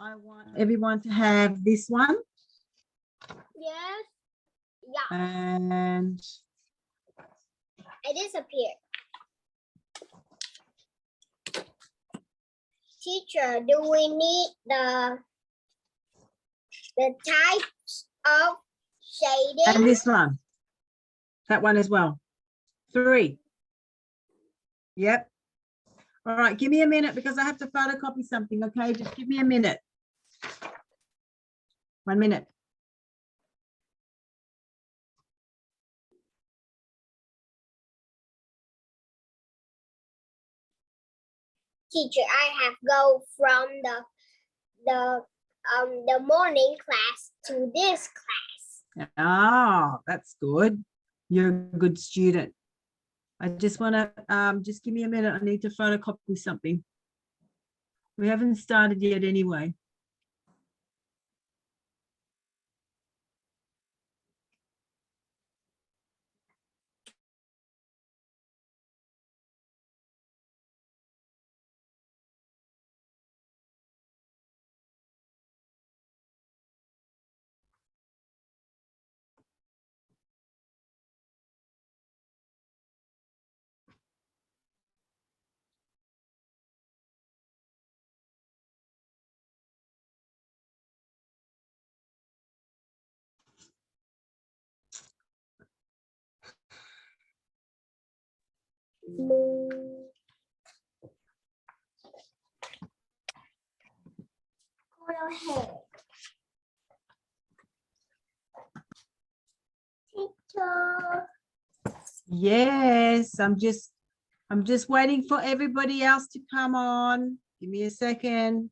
I want everyone to have this one. Yes. Yeah. And It disappeared. Teacher, do we need the types of shading? and this one. That one as well. 3. Yep. All right, give me a minute because I have to photocopy something, okay? Just give me a minute. 1 minute. Teacher, I have go from the morning class to this class. Ah, that's good. You're a good student. I just want to just give me a minute. I need to photocopy something. We haven't started yet anyway. Go ahead. Teacher. Yes, I'm just waiting for everybody else to come on. Give me a second.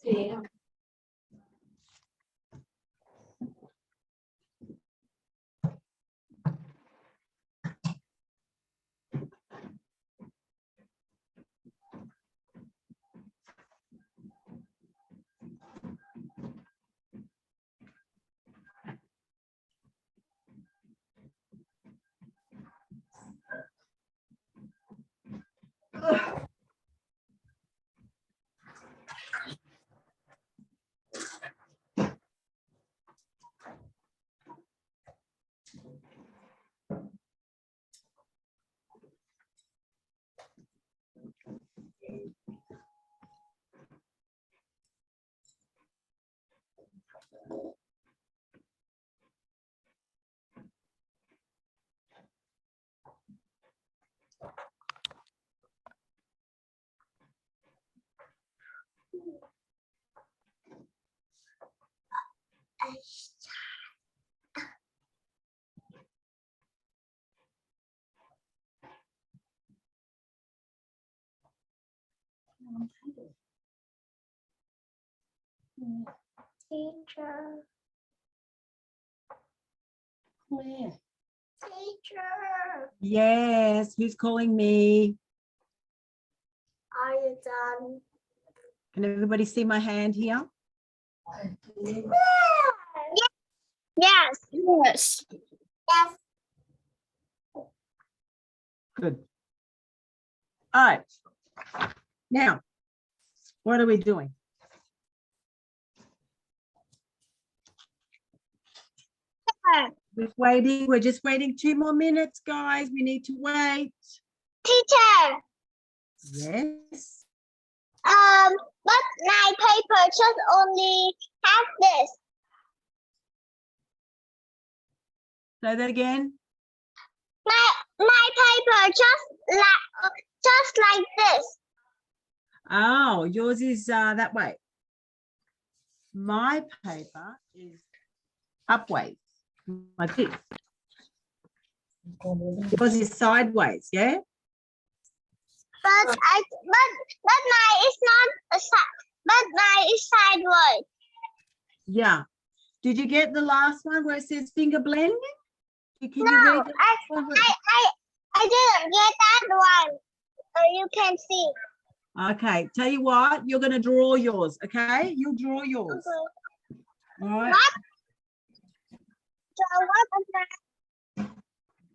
Yeah. Teacher. Where? Teacher. Yes, who's calling me? Are you done? Can everybody see my hand here? Yes. Yes. Yes. Good. All right. Now, what are we doing? We're just waiting 2 more minutes, guys. We need to wait. Teacher. Yes. But my paper just only have this. Say that again. My paper just like this. Oh, yours is that way. My paper is upways, like this. Yours is sideways, yeah? But mine is not a side. But mine is sideways. Yeah. Did you get the last one where it says finger blending? Can you No, read it? I didn't get that one. You can see. Okay, tell you what, you're going to draw yours, okay? You'll draw yours. All right. So what is that?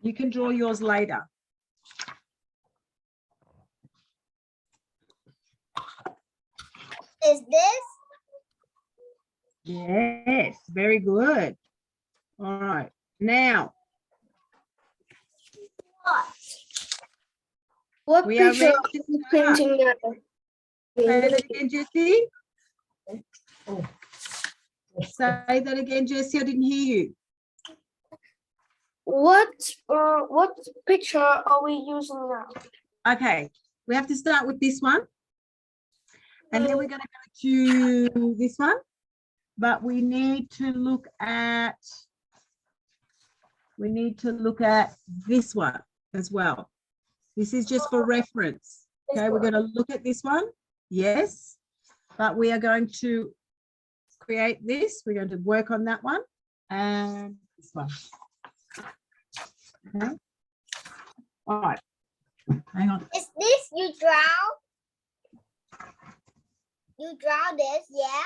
You can draw yours later. Is this? Yes, very good. All right. Now, What we are picture ready are to you start. painting now? Say that again, Jessie. Say that again, Jessie. I didn't hear you. What picture are we using now? Okay, we have to start with this one. And then we're going to go to this one. But we need to look at this one as well. This is just for reference. Okay, we're going to look at this one. Yes, but we are going to create this. We're going to work on that one and this one. Okay. All right. Hang on. Is this you draw? You draw this, yeah?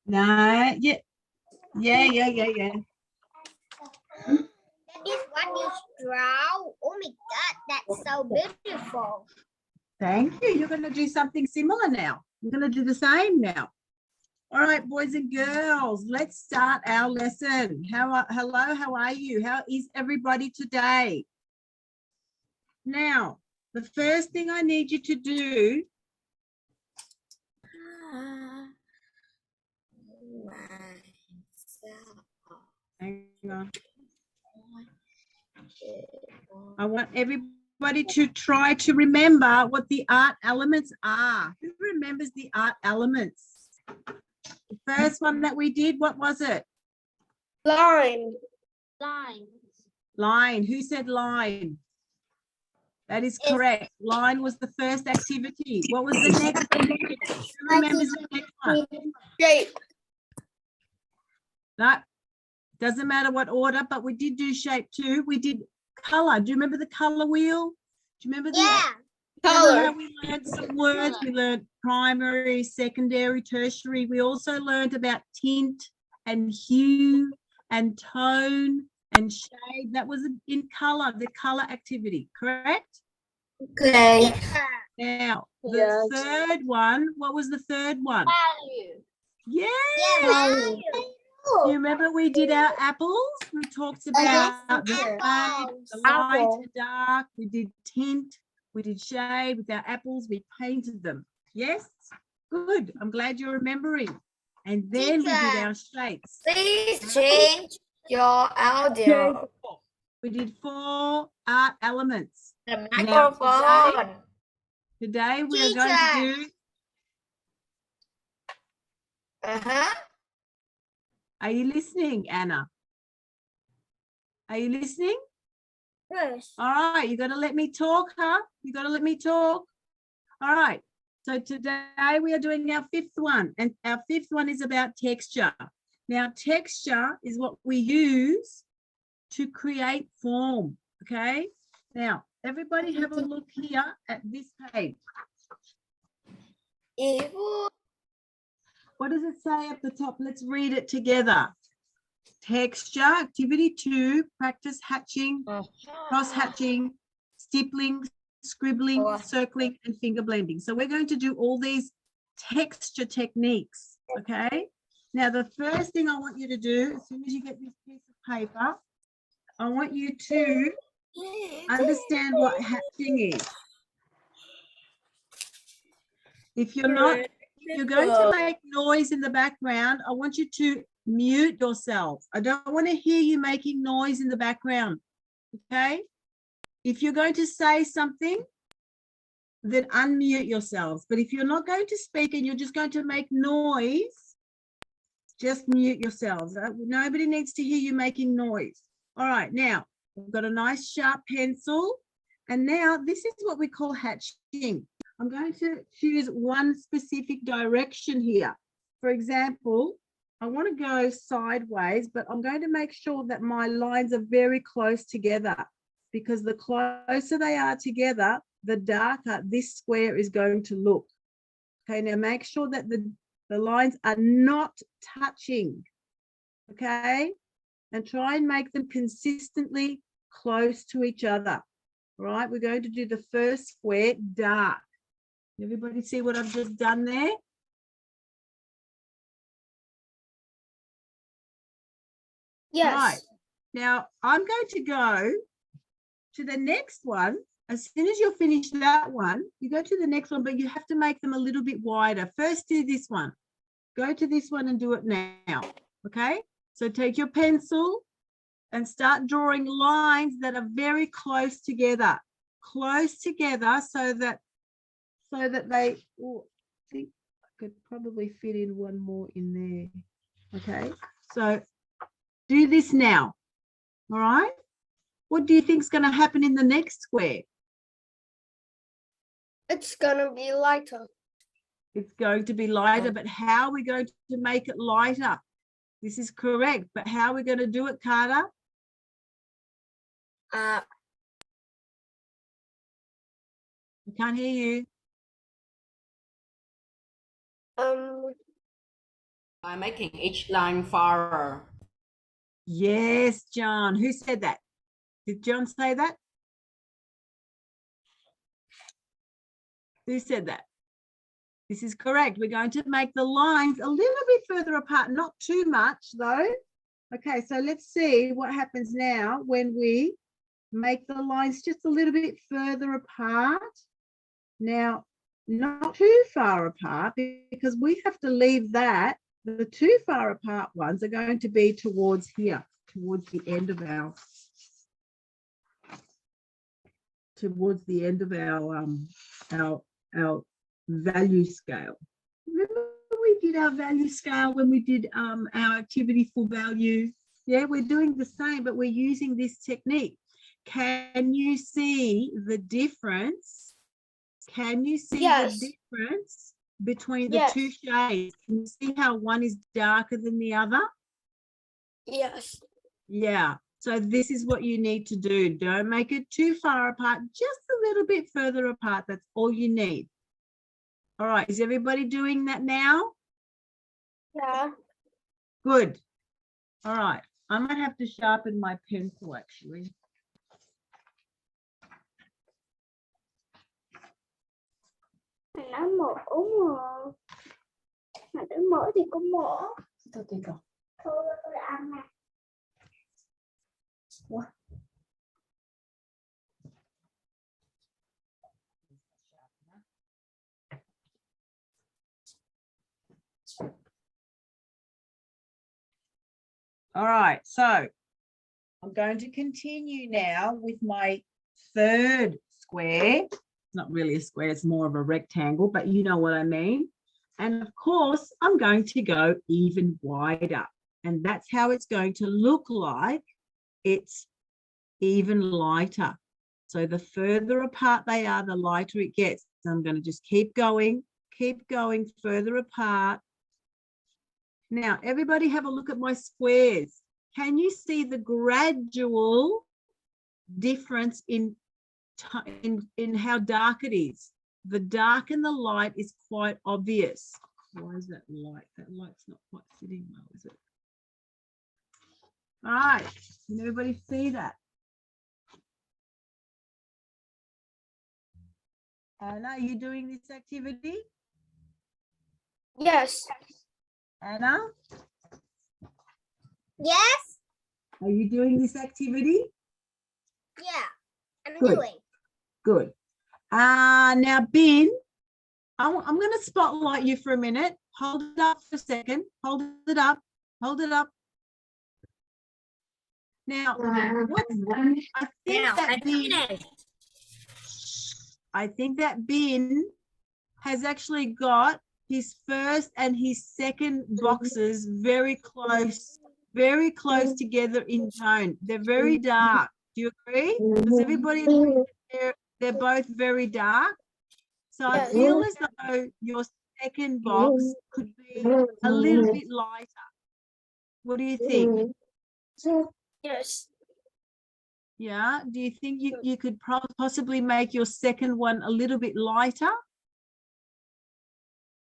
No, yeah. That is what you draw. Oh my God, that's so beautiful. Thank you. You're going to do something similar now. You're going to do the same now. All right, boys and girls, let's start our lesson. Hello, how are you? How is everybody today? Now, the first thing I need you to do. Hang on. I want everybody to try to remember what the art elements are. Who remembers the art elements? The first one that we did, what was it? Line. Line. Who said line? That is correct. Line was the first activity. What was the next activity? Who remembers the next one? Shape. No, doesn't matter what order, but we did do shape too. We did color. Do you remember the color wheel? Do you remember that? Yeah. Remember how we learned some words? We learned primary, secondary, tertiary. We also learned about tint and hue and tone and shade. That was in color, the color activity, correct? Okay. Now, the Yes. third one, what was the third one? Value. Yeah. Value. You remember we did our apples? We talked about the shade, the light Apple. and dark. We did tint. We did shade with our apples. We painted them. Yes? Good. I'm glad you're remembering. And then we did our shapes. Please change your audio. We did 4 art elements. The Now, microphone. Today we are going to do. Are you listening, Anna? Are you listening? Yes. All right, you got to let me talk, huh? You got to let me talk. All right. So today we are doing our 5th one, and our 5th one is about texture. Now, texture is what we use to create form, okay? Now, everybody have a look here at this page. What does it say at the top? Let's read it together. Texture, activity 2, practice hatching, cross hatching, stippling, scribbling, circling, and finger blending. So we're going to do all these texture techniques, okay? Now, the first thing I want you to do, as soon as you get this piece of paper, I want you to understand what hatching is. If you're going to make noise in the background, I want you to mute yourself. I don't want to hear you making noise in the background, okay? If you're going to say something, then unmute yourselves. But if you're not going to speak and you're just going to make noise, just mute yourselves. Nobody needs to hear you making noise. All right, now I've got a nice sharp pencil. And now this is what we call hatching. I'm going to choose one specific direction here. For example, I want to go sideways, but I'm going to make sure that my lines are very close together, because the closer they are together, the darker this square is going to look. Okay, now make sure that the lines are not touching, okay? And try and make them consistently close to each other. All right, we're going to do the first square dark. Everybody see what I've just done there? Yes. Right. Now I'm going to go to the next one. As soon as you're finished that one, you go to the next one, but you have to make them a little bit wider. First do this one. Go to this one and do it now. Okay? So take your pencil and start drawing lines that are very close together. Close together so that they, oh, I think I could probably fit in one more in there. Okay? So do this now. All right? What do you think is going to happen in the next square? It's gonna be lighter. It's going to be lighter, but how are we going to make it lighter? This is correct, but how are we going to do it, Carter? I can't hear you. By making each line fairer. Yes, John. Who said that? Did John say that? Who said that? This is correct. We're going to make the lines a little bit further apart, not too much though. Okay, so let's see what happens now when we make the lines just a little bit further apart. Now, not too far apart, because we have to leave that. The too far apart ones are going to be towards here, towards the end of our value scale. Remember we did our value scale when we did our activity for value? Yeah, we're doing the same, but we're using this technique. Can you see the difference? Can you see the difference between the two shades? Can you see how one is darker than the other? Yes. Yeah. So this is what you need to do. Don't make it too far apart, just a little bit further apart. That's all you need. All right, is everybody doing that now? Yeah. Good. All right, I might have to sharpen my pencil actually. Nó mỡ mà cái mỡ thì có mỡ. Thôi tôi ăn nè. All right, so I'm going to continue now with my third square. It's not really a square, it's more of a rectangle, but you know what I mean. And of course, I'm going to go even wider. And that's how it's going to look like. It's even lighter. So the further apart they are, the lighter it gets. So I'm going to just keep going further apart. Now, everybody have a look at my squares. Can you see the gradual difference in how dark it is? The dark and the light is quite obvious. Why is that light? That light's not quite sitting well, is it? All right, can everybody see that? Anna, are you doing this activity? Yes. Yeah. Anna, Yes. are you doing this activity? Yeah. I'm Good. doing. Good. Now, Ben, I'm going to spotlight you for a minute. Hold it up for a second. Hold it up. Hold it up. Now, I think that Ben, I think that bin has actually got his first and his second boxes very close together in tone. They're very dark. Do you agree? Does everybody agree that they're both very dark? So I feel as though your second box could be a little bit lighter. What do you think? Yes. Yeah. Do you think you could possibly make your second one a little bit lighter?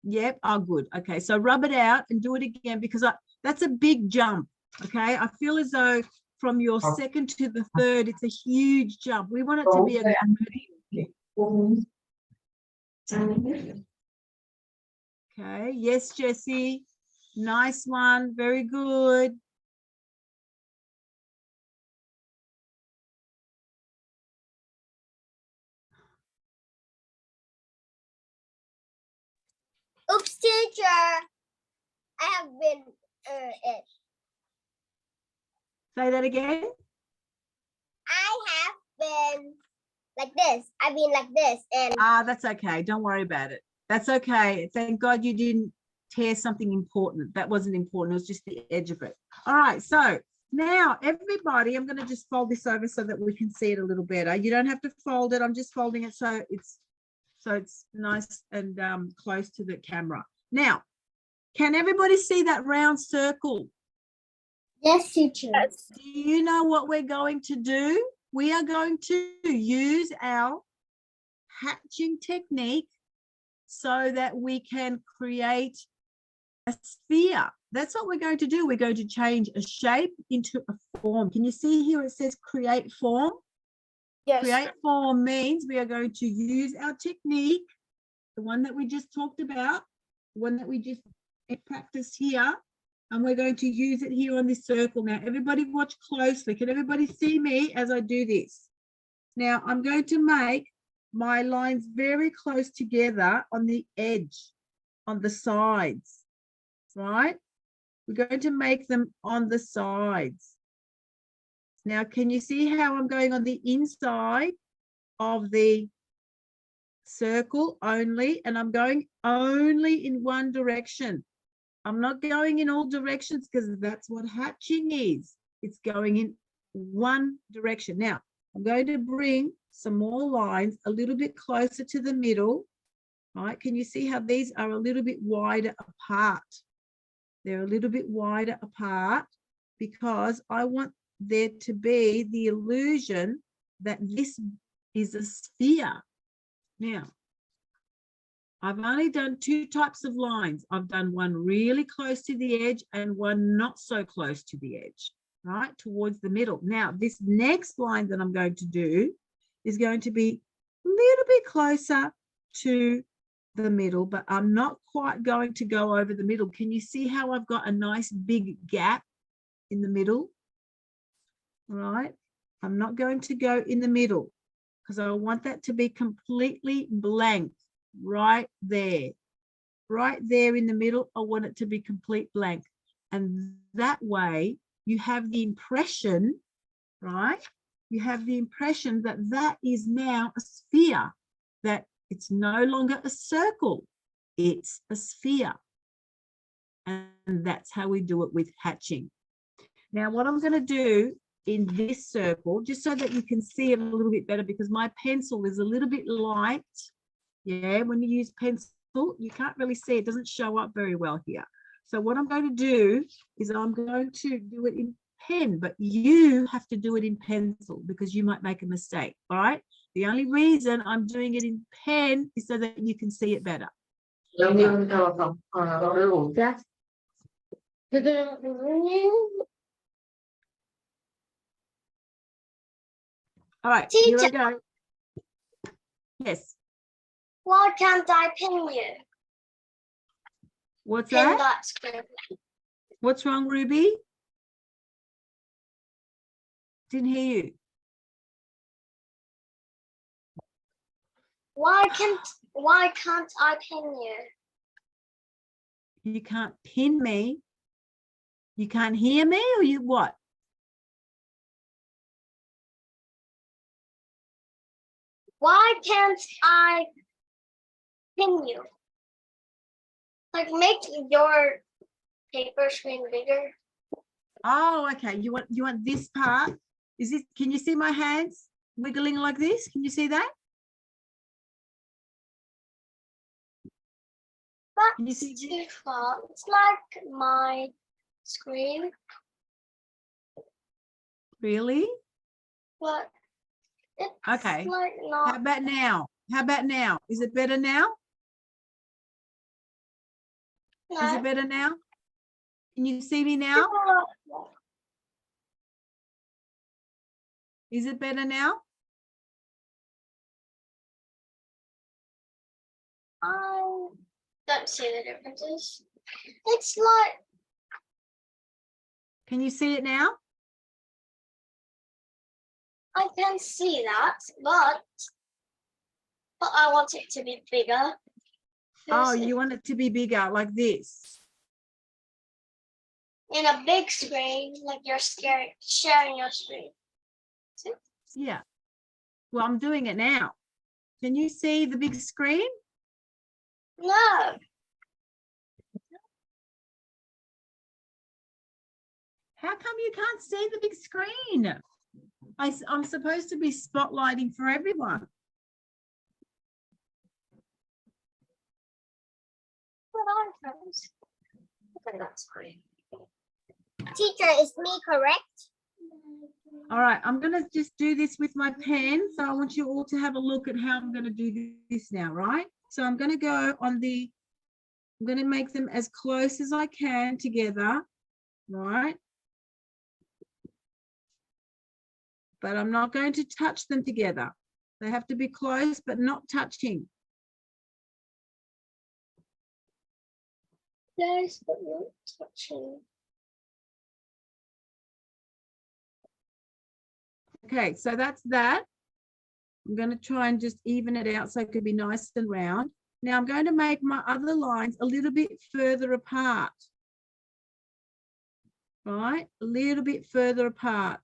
Yep. Oh, good. Okay. So rub it out and do it again, because that's a big jump. Okay. I feel as though from your second to the third, it's a huge jump. We want it to be okay. Yes, Jessie. Nice one. Very good. Oops, teacher. I have been it. Say that again. I have been like this. I've been like this, and That's okay. Don't worry about it. That's okay. Thank God you didn't tear something important. That wasn't important. It was just the edge of it. All right. So now, everybody, I'm going to just fold this over so that we can see it a little better. You don't have to fold it. I'm just folding it so it's nice and close to the camera. Now, can everybody see that round circle? yes, teacher. Do you know what we're going to do? We are going to use our hatching technique so that we can create a sphere. That's what we're going to do. We're going to change a shape into a form. Can you see here it says create form? Yes. Create form means we are going to use our technique, the one that we just talked about, the one that we just practiced here, and we're going to use it here on this circle. Now, everybody watch closely. Can everybody see me as I do this? Now, I'm going to make my lines very close together on the edge, on the sides, right? We're going to make them on the sides. Now, can you see how I'm going on the inside of the circle only? And I'm going only in one direction. I'm not going in all directions because that's what hatching is. It's going in one direction. Now, I'm going to bring some more lines a little bit closer to the middle. Right? Can you see how these are a little bit wider apart? They're a little bit wider apart because I want there to be the illusion that this is a sphere. Now, I've only done two types of lines. I've done one really close to the edge and one not so close to the edge, right, towards the middle. Now, this next line that I'm going to do is going to be a little bit closer to the middle, but I'm not quite going to go over the middle. Can you see how I've got a nice big gap in the middle? Right? I'm not going to go in the middle because I want that to be completely blank right there. Right there in the middle, I want it to be complete blank. And that way you have the impression, right? You have the impression that that is now a sphere, that it's no longer a circle, it's a sphere. And that's how we do it with hatching. Now, what I'm going to do in this circle, just so that you can see it a little bit better, because my pencil is a little bit light. Yeah, when you use pencil, you can't really see, it doesn't show up very well here. So what I'm going to do is I'm going to do it in pen, but you have to do it in pencil because you might make a mistake, all right? The only reason I'm doing it in pen is so that you can see it better. All right, here I go. Yes. Why can't I pin you? What's Pin that? that script. What's wrong, Ruby? Didn't hear you. Why can't I pin you? You can't pin me. You can't hear me, or you what? Why can't I pin you? Like make your paper screen bigger. Oh, okay. You want this part? Is it? Can you see my hands wiggling like this? Can you see that? Can you That's see too far. It's like my screen, Really? but it's Okay. like How not. about now? How about now? Is it better now? Is it better now? Can you see me now? Is it better now? I don't see the differences. It's like Can you see it now? I can see that, but I want it to be bigger. Oh, Because you want it to be bigger like this? in a big screen, like you're sharing your screen. See? Yeah. Well, I'm doing it now. Can you see the big screen? No, How come you can't see the big screen? I'm supposed to be spotlighting for everyone. but I'm friends. Look at that screen. Teacher, is me correct? All right, I'm going to just do this with my pen. So I want you all to have a look at how I'm going to do this now, right? So I'm going to go on I'm going to make them as close as I can together, right? But I'm not going to touch them together. They have to be close, but not touching. Yes, but not touching. Okay, so that's that. I'm going to try and just even it out so it could be nice and round. Now I'm going to make my other lines a little bit further apart. Right, a little bit further apart.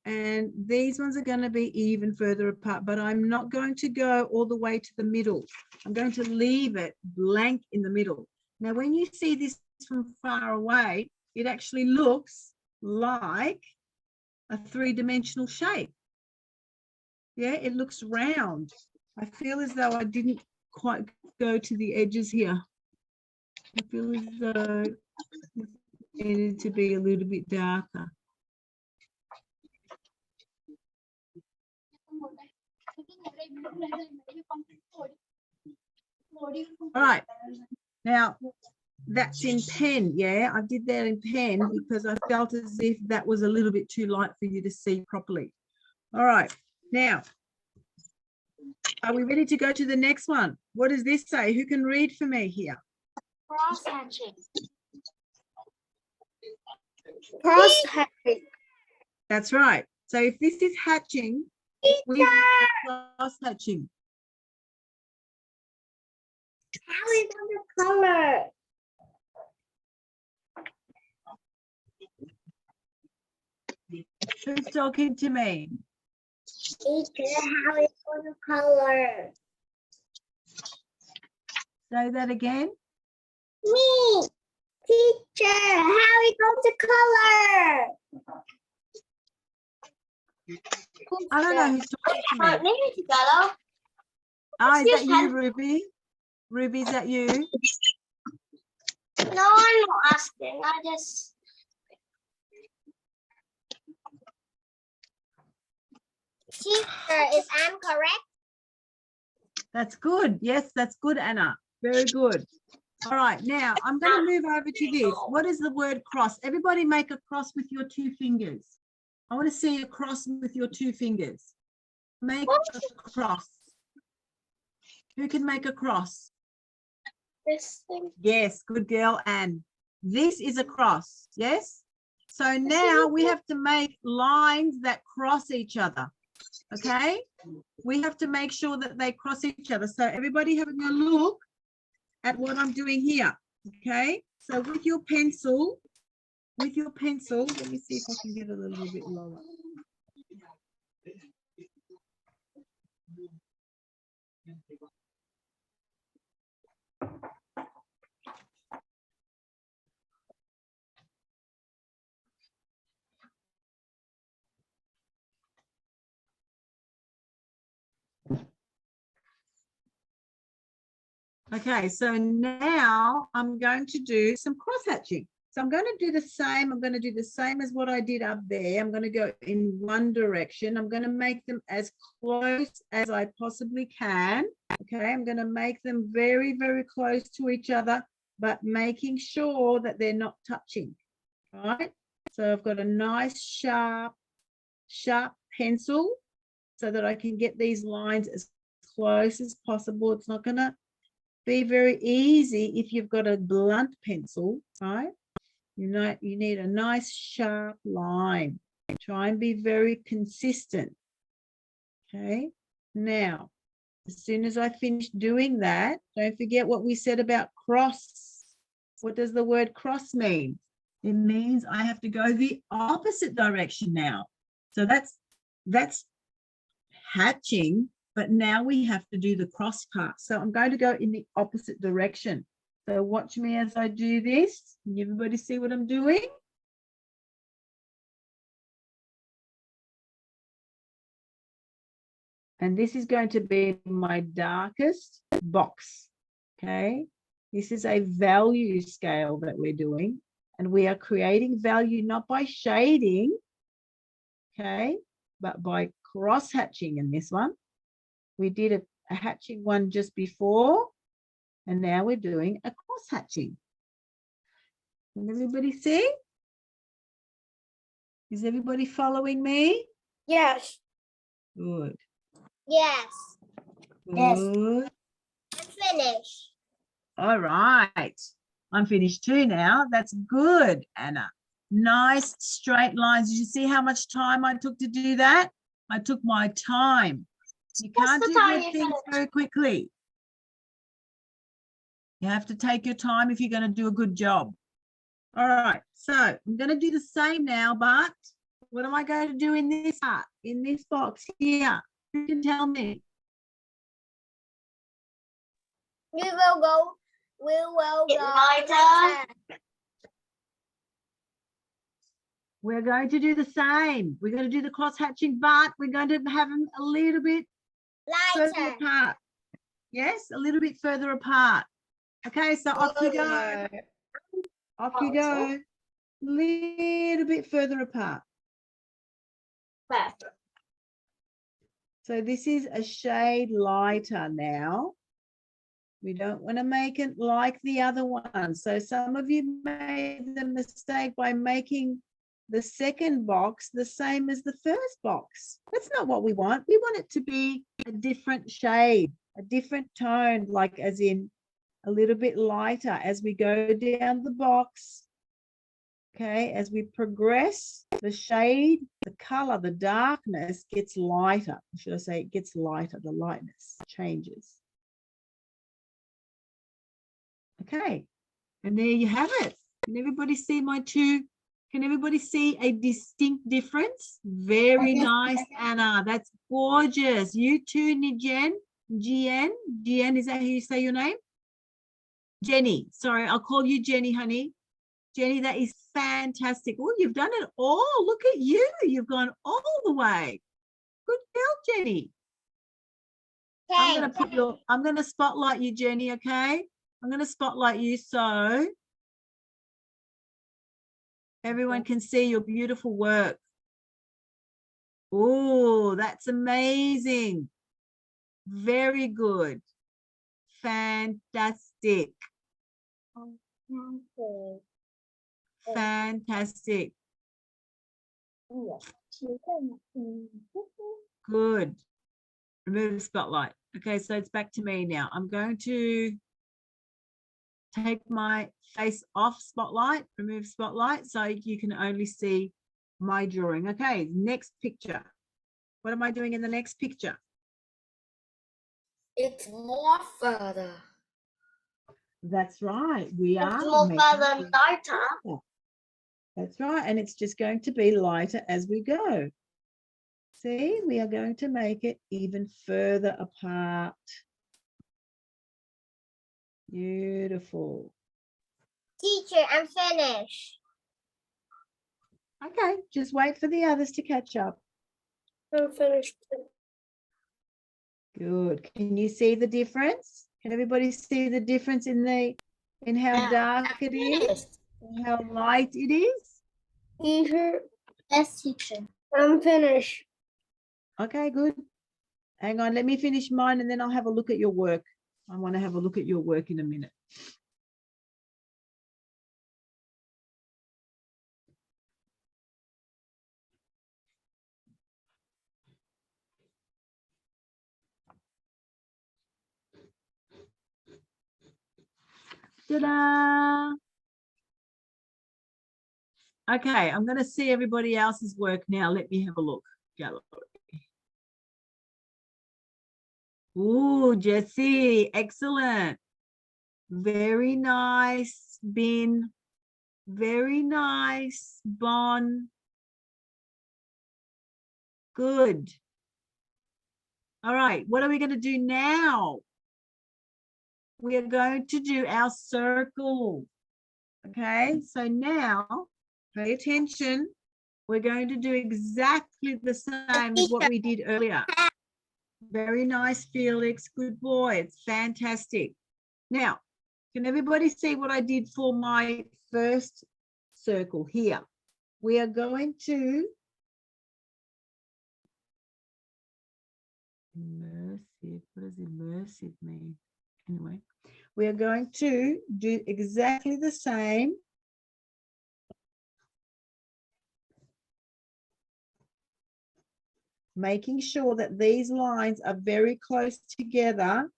And these ones are going to be even further apart, but I'm not going to go all the way to the middle. I'm going to leave it blank in the middle. Now, when you see this from far away, it actually looks like a three-dimensional shape. Yeah, it looks round. I feel as though I didn't quite go to the edges here. I feel as though it needed to be a little bit darker. All right, now that's in pen. Yeah, I did that in pen because I felt as if that was a little bit too light for you to see properly. All right, now, are we ready to go to the next one? What does this say? Who can read for me here? Cross hatching. Cross hatching. That's right. So if this is hatching, we cross hatching. How is the color? Who's talking to me? Teacher, how is the color? Say that again. Me. Teacher, how is the color? I don't know who's talking to me. Maybe together. Oh, is that Excuse you, me. Ruby? Ruby, is that you? No, I'm not asking. I just. Teacher, is Anne correct? That's good. Yes, that's good, Anna. Very good. All right, now I'm going to move over to this. What is the word cross? Everybody make a cross with your two fingers. I want to see a cross with your two fingers. Make a cross. Who can make a cross? This thing. Yes, good girl, Anne. This is a cross, yes? So now we have to make lines that cross each other, okay? We have to make sure that they cross each other. So everybody having a look at what I'm doing here, okay? So with your pencil, let me see if I can get it a little bit lower. Okay, so now I'm going to do some cross-hatching. So I'm going to do the same. I'm going to do the same as what I did up there. I'm going to go in one direction. I'm going to make them as close as I possibly can. Okay, I'm going to make them very, very close to each other, but making sure that they're not touching. Right? So I've got a nice sharp pencil so that I can get these lines as close as possible. It's not going to be very easy if you've got a blunt pencil, right? You know, you need a nice sharp line. Try and be very consistent. Okay, now, as soon as I finish doing that, don't forget what we said about cross. What does the word cross mean? It means I have to go the opposite direction now. So that's hatching, but now we have to do the cross part. So I'm going to go in the opposite direction. So watch me as I do this. Can everybody see what I'm doing? And this is going to be my darkest box. Okay. This is a value scale that we're doing. And we are creating value not by shading, okay, but by cross hatching in this one. We did a hatching one just before, and now we're doing a cross hatching. Can everybody see? Is everybody following me? Yes. Good. Yes. Good. I'm finished. All right. I'm finished too now. That's good, Anna. Nice straight lines. Did you see how much time I took to do that? I took my time. You can't the do time good you things finished? very quickly. You have to take your time if you're going to do a good job. All right. So I'm going to do the same now, but what am I going to do in this part, in this box here? Who can tell me? We will go lighter. We're going to do the same. We're going to do the cross hatching, but we're going to have them a little bit further Lighter. apart. Yes, a little bit further apart. Okay, so off you go. Off you go. Little bit further apart. So this is a shade lighter now. We don't want to make it like the other one. So some of you made the mistake by making the second box the same as the first box. That's not what we want. We want it to be a different shade, a different tone, like as in a little bit lighter as we go down the box. Okay, as we progress, the shade, the color, the darkness gets lighter. Should I say it gets lighter, the lightness changes. Okay, and there you have it. Can everybody see my two? Can everybody see a distinct difference? Very nice, Anna. That's gorgeous. You too, Nijen. Jen, is that how you say your name? Jenny. Sorry, I'll call you Jenny, honey. Jenny, that is fantastic. Oh, you've done it all. Look at you. You've gone all the way. Good girl, Jenny. I'm going to spotlight you, Jenny, okay? I'm going to spotlight you so everyone can see your beautiful work. Oh, that's amazing. Very good. Fantastic. Fantastic. Good. Remove the spotlight. Okay, so it's back to me now. I'm going to take my face off spotlight, remove spotlight, so you can only see my drawing. Okay, next picture. What am I doing in the next picture? It's more further. That's right. We are More making further it lighter. That's right. And it's just going to be lighter as we go. See, we are going to make it even further apart. Beautiful. Teacher, I'm finished. Okay, just wait for the others to catch up. I'm finished. Good. Can you see the difference? Can everybody see the difference in how dark it is and how light it is? Teacher. Yes, teacher. I'm finished. Okay, good. Hang on, let me finish mine and then I'll have a look at your work. I want to have a look at your work in a minute. Ta-da! Okay, I'm going to see everybody else's work now. Let me have a look. Gallery. Ooh, Jessie, excellent. Very nice, Bin. Very nice, Bon. Good. All right, what are we going to do now? We are going to do our circle. Okay, so now pay attention. We're going to do exactly the same as what we did earlier. Very nice, Felix. Good boy. It's fantastic. Now, can everybody see what I did for my first circle here? We are going to immersive. What does immersive mean? Anyway, we are going to do exactly the same. Making sure that these lines are very close together.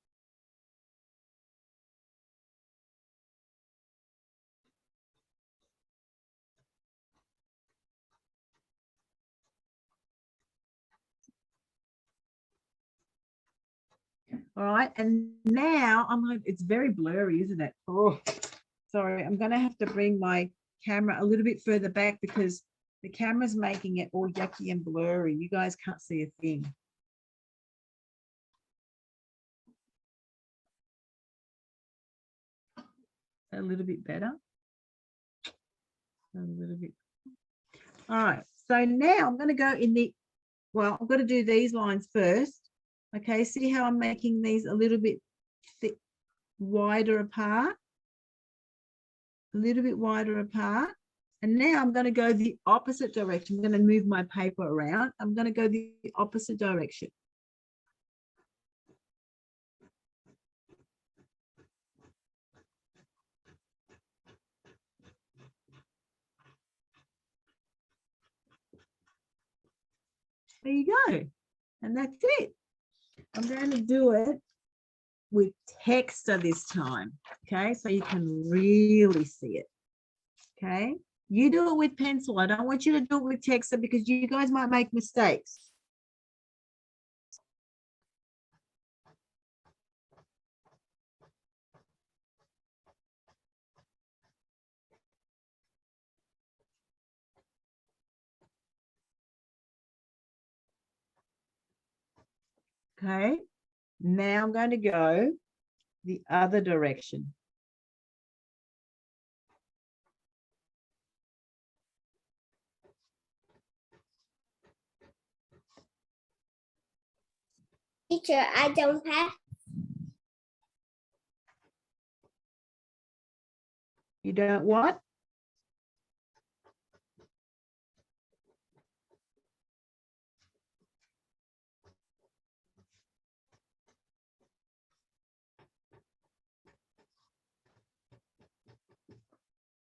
All right, and now I'm going, it's very blurry, isn't it? Oh, sorry, I'm going to have to bring my camera a little bit further back because the camera's making it all yucky and blurry. You guys can't see a thing. A little bit better. A little bit. All right, so now I'm going to go in the, well, I'm going to do these lines first. Okay, see how I'm making these a little bit thick, wider apart? A little bit wider apart. And now I'm going to go the opposite direction. I'm going to move my paper around. I'm going to go the opposite direction. There you go. And that's it. I'm going to do it with texture this time. Okay, so you can really see it. Okay, you do it with pencil. I don't want you to do it with texture because you guys might make mistakes. Okay, now I'm going to go the other direction. Teacher, I don't have. You don't what?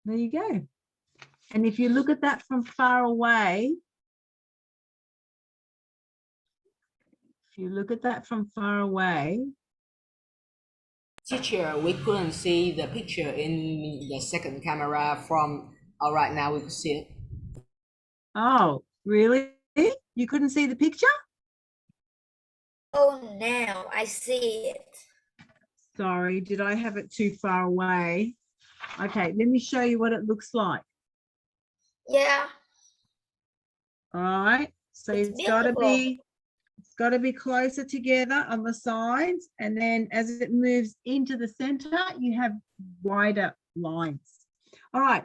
There you go. And if you look at that from far away, Teacher, we couldn't see the picture in the second camera from right now we could see it. oh, really? You couldn't see the picture? Oh, now I see it. Sorry, did I have it too far away? Okay, let me show you what it looks like. Yeah. All right, so it's got to be closer together on the sides, and then as it moves into the center, you have wider lines. All right,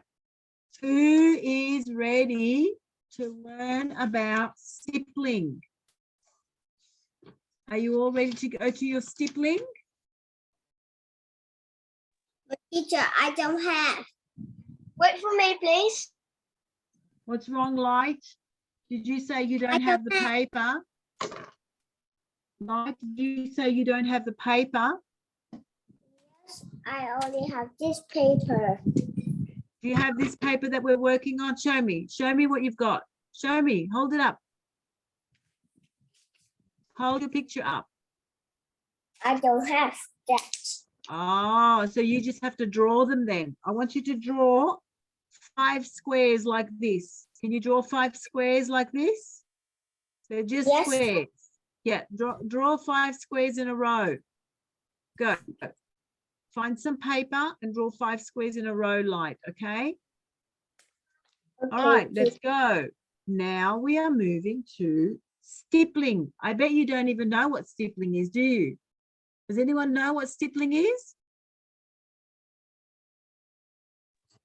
who is ready to learn about stippling? Are you all ready to go to your stippling? Teacher, I don't have. Wait for me, please. What's wrong, Light? Did you say you don't have the paper? Light, did you say you don't have the paper? I only have this paper. Do you have this paper that we're working on? Show me. Show me what you've got. Show me. Hold it up. Hold your picture up. I don't have that. Oh, so you just have to draw them then. I want you to draw 5 squares like this. Can you draw 5 squares like this? They're just Yes. squares. Yeah, draw 5 squares in a row. Go. Find some paper and draw 5 squares in a row, Light, okay? All right, let's go. Now we are moving to stippling. I bet you don't even know what stippling is, do you? Does anyone know what stippling is?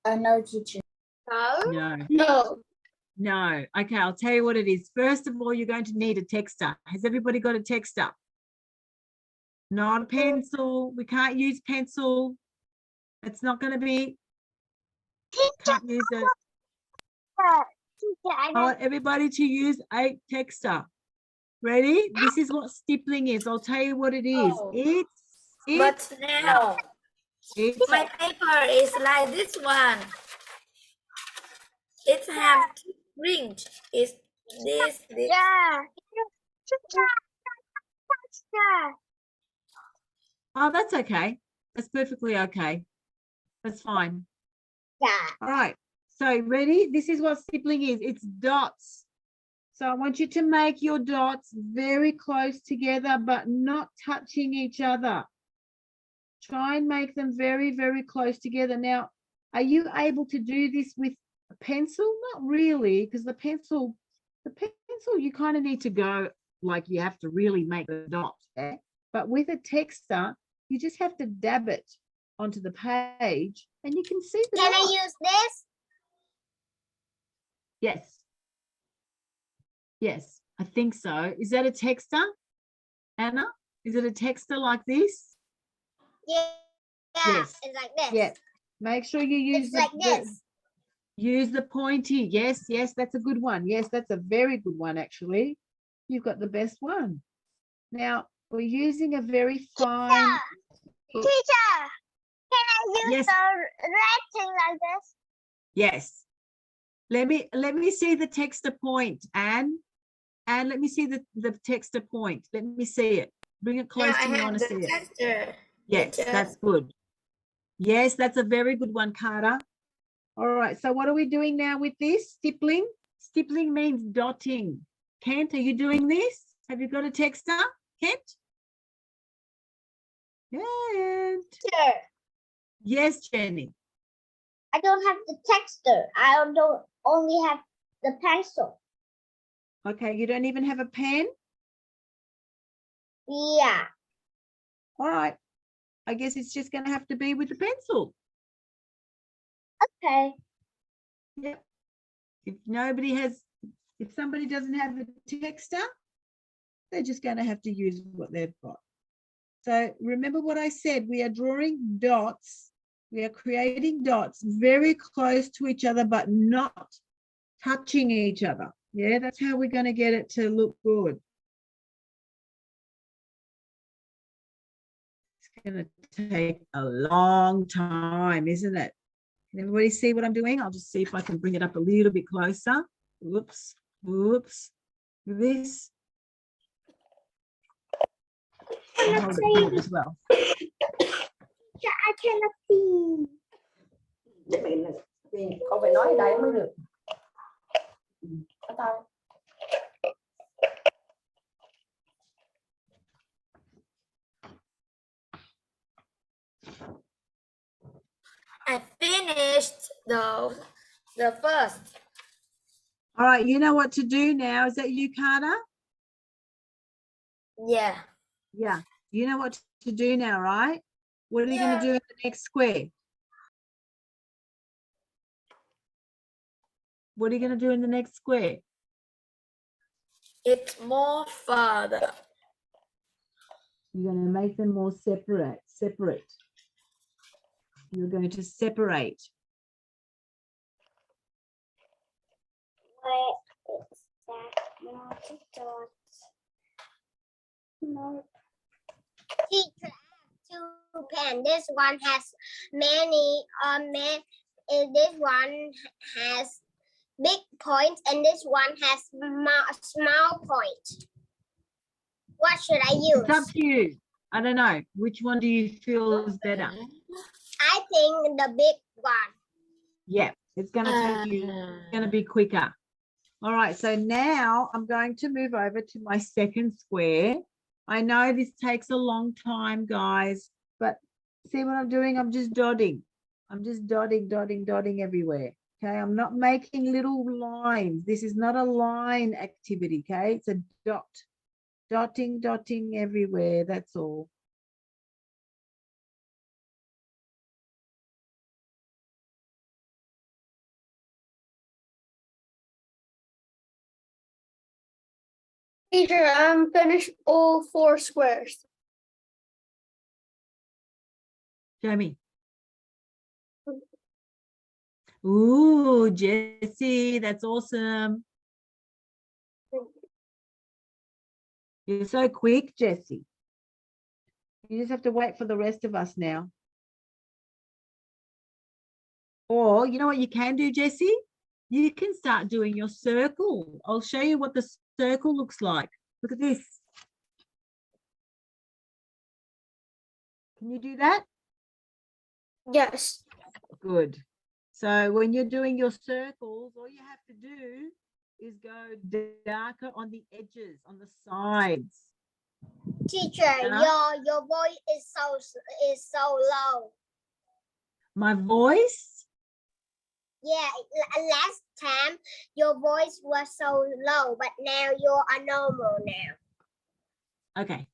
No, teacher. No. No. No. No. Okay, I'll tell you what it is. First of all, you're going to need a texter. Has everybody got a texter? Not a pencil. We can't use pencil. It's not going to be. Can't use it. Teacher, I want everybody to use a texter. Ready? This is what stippling is. I'll tell you what it is. Oh. It's But now my paper is like this one. It have two rings. It's this. Yeah. Teacher. oh, that's okay. That's perfectly okay. That's fine. Yeah. All right. So ready? This is what stippling is. It's dots. So I want you to make your dots very close together, but not touching each other. Try and make them very, very close together. Now, are you able to do this with a pencil? Not really, because the pencil, you kind of need to go like you have to really make the dots. Okay? But with a texter, you just have to dab it onto the page and you can see the Can dots. I use this? Yes. Yes, I think so. Is that a texter, Anna? Is it a texter like this? Yeah. Yes. It's like this. Yeah. Make sure you use It's like this. use the pointy. Yes, yes, that's a good one. Yes, that's a very good one, actually. You've got the best one. Now, we're using a very fine. Teacher, can I use Yes. the red thing like this? Yes. Let me see the texter point, Anne. And let me see the texter point. Let me see it. Bring it close to me. I want to see it. texture. Yes, that's good. Yes, that's a very good one, Carter. All right, so what are we doing now with this? Stippling? Stippling means dotting. Kent, are you doing this? Have you got a texter, Kent? Kent. Teacher, Yes, Jenny. I don't have the texture. I don't only have the pencil. Okay, you don't even have a pen? Yeah. All right. I guess it's just going to have to be with the pencil. Okay. Yep. If somebody doesn't have a texter, they're just going to have to use what they've got. So remember what I said, we are drawing dots. We are creating dots very close to each other, but not touching each other. Yeah, that's how we're going to get it to look good. It's going to take a long time, isn't it? Can everybody see what I'm doing? I'll just see if I can bring it up a little bit closer. Whoops, whoops. This. I'll hold it here as well. I cannot see. Con phải nói ở đây mới được. Có tao. I finished the first. All right, you know what to do now. Is that you, Carter? Yeah. Yeah, you know what to do now, right? What are you going to do in the next square? What are you going to do in the next square? It's more further. You're going to make them more separate. You're going to separate. Where is that? Not dots. No. Teacher, I have 2 pens. This one has many this one has big points and this one has small points. What should I It's up use? to you. I don't know. Which one do you feel is better? I think the big one. Yeah, it's going to take you, it's going to be quicker. All right, so now I'm going to move over to my second square. I know this takes a long time, guys, but see what I'm doing? I'm just dotting. I'm just dotting everywhere. Okay, I'm not making little lines. This is not a line activity, okay? It's a dot. Dotting everywhere, that's all. Teacher, I'm finished all 4 squares. Show me. Ooh, Jessie, that's awesome. You're so quick, Jessie. You just have to wait for the rest of us now. Or, you know what you can do, Jessie? You can start doing your circle. I'll show you what the circle looks like. Look at this. Can you do that? Yes. Good. So when you're doing your circles, all you have to do is go darker on the edges, on the sides. Teacher, Yeah. your voice is so low. My voice? Yeah, last time your voice was so low, but now you are normal now. Okay,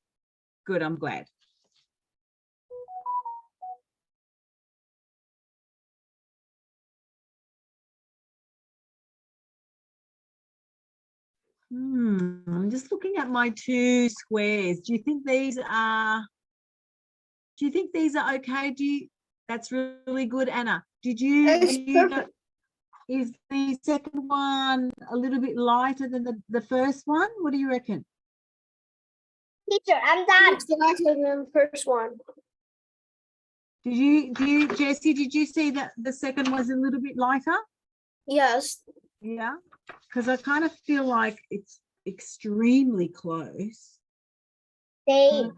good, I'm glad. I'm just looking at my 2 squares. Do you think these are okay? That's really good, Anna. Is the second one a little bit lighter than the first one? What do you reckon? Teacher, I'm done. It's lighter than the first one. Jessie, did you see that the second was a little bit lighter? Yes. Yeah, because I kind of feel like it's extremely close. Same.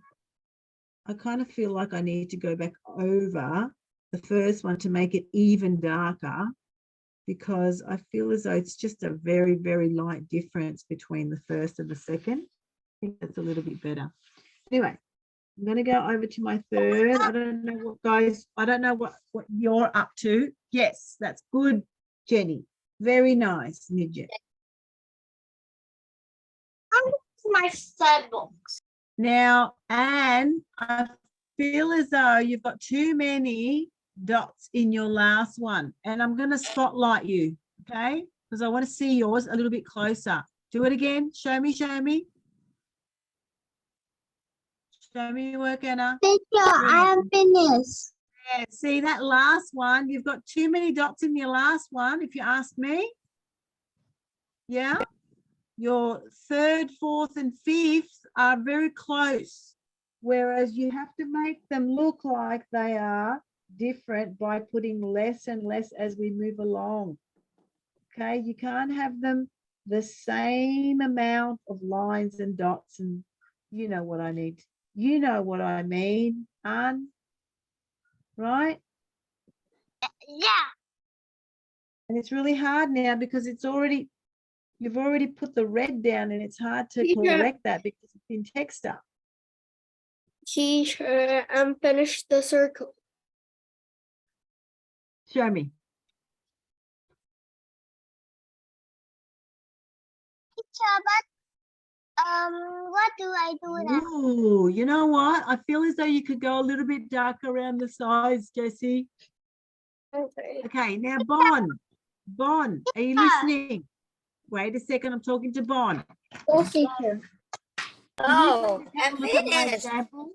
I kind of feel like I need to go back over the first one to make it even darker, because I feel as though it's just a very, very light difference between the first and the second. I think that's a little bit better. Anyway, I'm going to go over to my third. I don't know what, guys, I don't know what you're up to. Yes, that's good, Jenny. Very nice, Midget. My third box. Now, Anne, I feel as though you've got too many dots in your last one, and I'm going to spotlight you, okay? Because I want to see yours a little bit closer. Do it again. Show me. Show me your work, Anna. Teacher, I am finished. Yeah, see that last one? You've got too many dots in your last one, if you ask me. Yeah? Your third, fourth, and fifth are very close, whereas you have to make them look like they are different by putting less and less as we move along. Okay, you can't have them the same amount of lines and dots, and you know what I need. You know what I mean, Anne, right? Yeah. And it's really hard now because you've already put the red down, and it's hard to correct that because it's in texture. Teacher, I'm finished the circle. Show me. Teacher, but what do I do now? Ooh, you know what? I feel as though you could go a little bit darker around the sides, Jessie. Okay. Okay, now Bon, are you listening? Wait a second, I'm talking to Bon. Yes, teacher. Oh, Have I'm a look at my finished. example.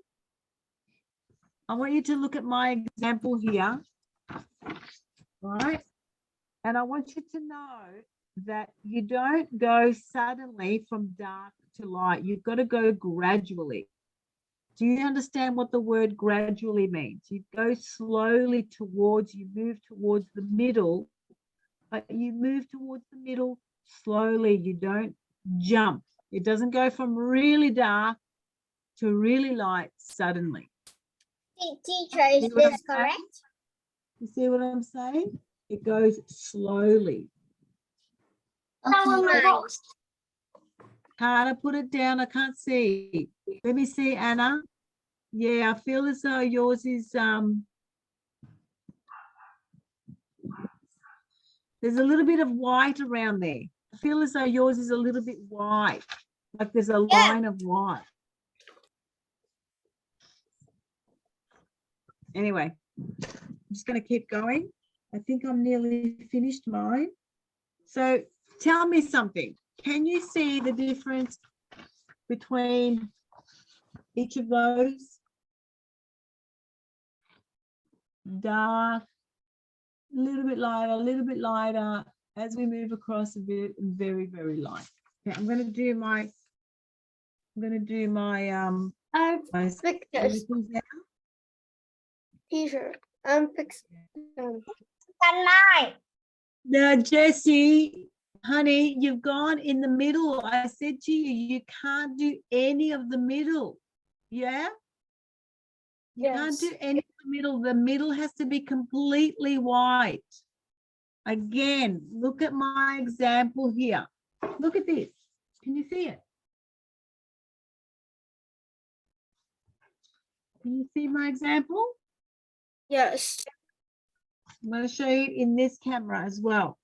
I want you to look at my example here. right? And I want you to know that you don't go suddenly from dark to light. You've got to go gradually. Do you understand what the word gradually means? You go slowly towards, you move towards the middle, but you move towards the middle slowly. You don't jump. It doesn't go from really dark to really light suddenly. Teacher, is this correct? You see what I'm saying? It goes slowly. Hannah, put it down. I can't see. Let me see, Anna. Yeah, I feel as though yours is there's a little bit of white around there. I feel as though yours is a little bit white, like there's a line of white. Anyway, I'm just going to keep going. I think I'm nearly finished mine. So tell me something. Can you see the difference between each of those? Dark, a little bit lighter, as we move across a bit, very, very light. Okay, I'm going to do my pictures. Teacher, Now, Jessie, honey, you've gone in the middle. I said to you, you can't do any of the middle. Yeah? You can't do any of the middle. The middle has to be completely white. Again, look at my example here. Look at this. Can you see it? Can you see my example? Yes. I'm going to show you in this camera as well.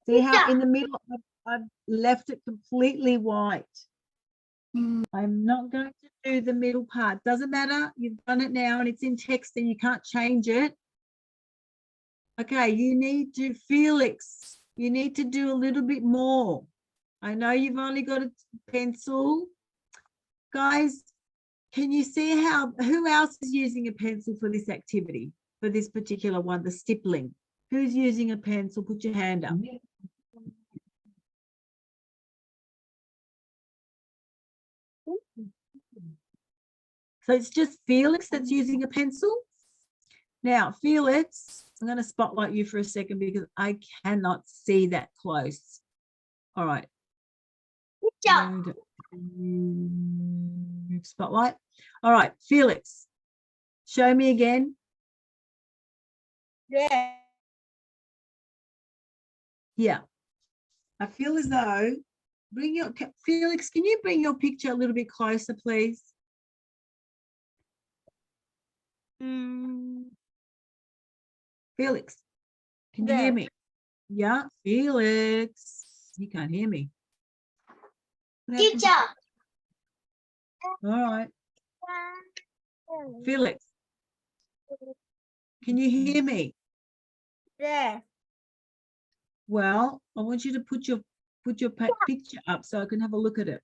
See how in the middle I've left it completely white. I'm not going to do the middle part. Doesn't matter. You've done it now and it's in text and you can't change it. Okay, you need to, Felix, you need to do a little bit more. I know you've only got a pencil. Guys, can you see who else is using a pencil for this activity, for this particular one, the stippling? Who's using a pencil? Put your hand up. So it's just Felix that's using a pencil. Now, Felix, I'm going to spotlight you for a second because I cannot see that close. All right. And, spotlight. All right, Felix, show me again. Yeah. Yeah. I feel as though, Felix, can you bring your picture a little bit closer, please? Felix, can you hear me? Yeah, Felix, you can't hear me. Teacher. All right. Felix, can you hear me? Yeah. Well, I want you to put your picture up so I can have a look at it.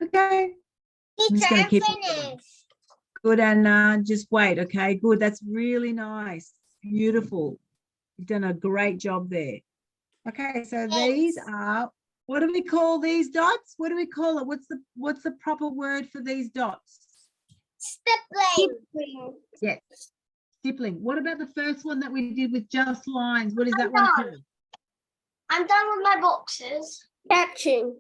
Okay. Teacher, I'm keep finished. Good, Anna. Just wait. Okay, good. That's really nice. Beautiful. You've done a great job there. Okay, so these are, what do we call these dots? What do we call it? What's the proper word for these dots? Stippling. Yes, stippling. What about the first one that we did with just lines? What is that one called? I'm done with my boxes. Hatching.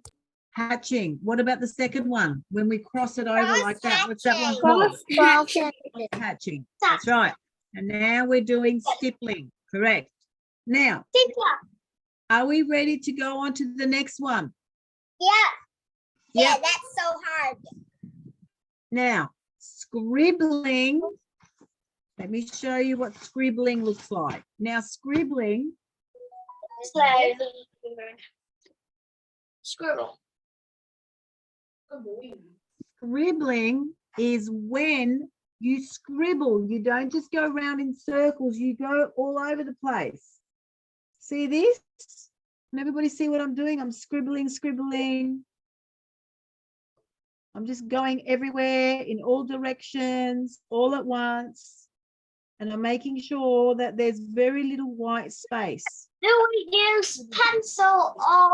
Hatching. What about the second one? When we cross it over like that, what's that one Cross called? hatching. Hatching. That's right. And now we're doing stippling. Correct. Now, are we ready to go on to the next one? Yeah. Yeah. Yeah, that's so hard. Now, scribbling. Let me show you what scribbling looks like. Now, scribbling. Scribble. Scribbling is when you scribble. You don't just go around in circles. You go all over the place. See this? Can everybody see what I'm doing? I'm scribbling, scribbling. I'm just going everywhere in all directions, all at once. And I'm making sure that there's very little white space. Do we use pencil or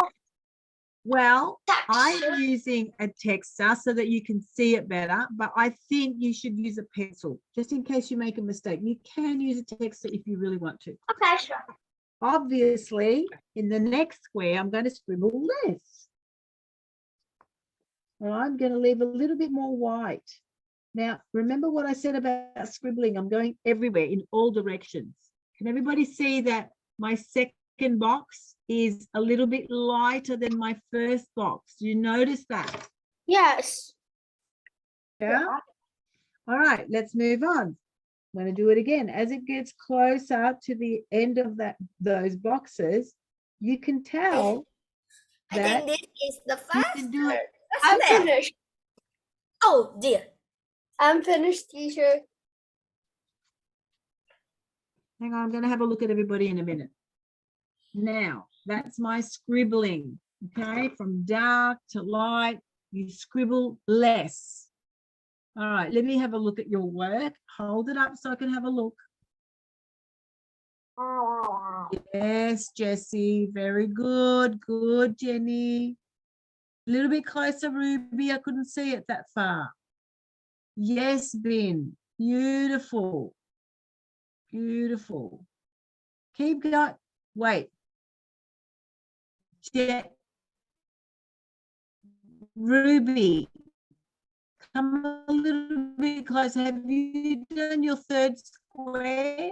Well, texture? I'm using a texter so that you can see it better, but I think you should use a pencil just in case you make a mistake. You can use a texter if you really want to. Okay, sure. Obviously, in the next square, I'm going to scribble less. Well, I'm going to leave a little bit more white. Now, remember what I said about scribbling? I'm going everywhere in all directions. Can everybody see that my second box is a little bit lighter than my first box? Do you notice that? Yes. Yeah. All right, let's move on. I'm going to do it again. As it gets closer to the end of those boxes, you can tell I that think this is the you first. can do it. I'm finished. Oh dear. I'm finished, teacher. Hang on, I'm going to have a look at everybody in a minute. Now, that's my scribbling, okay? From dark to light, you scribble less. All right, let me have a look at your work. Hold it up so I can have a look. Yes, Jessie, very good. Good, Jenny. A little bit closer, Ruby. I couldn't see it that far. Yes, Ben. Beautiful. Beautiful. Keep going. Wait. Ruby, come a little bit closer. Have you done your third square?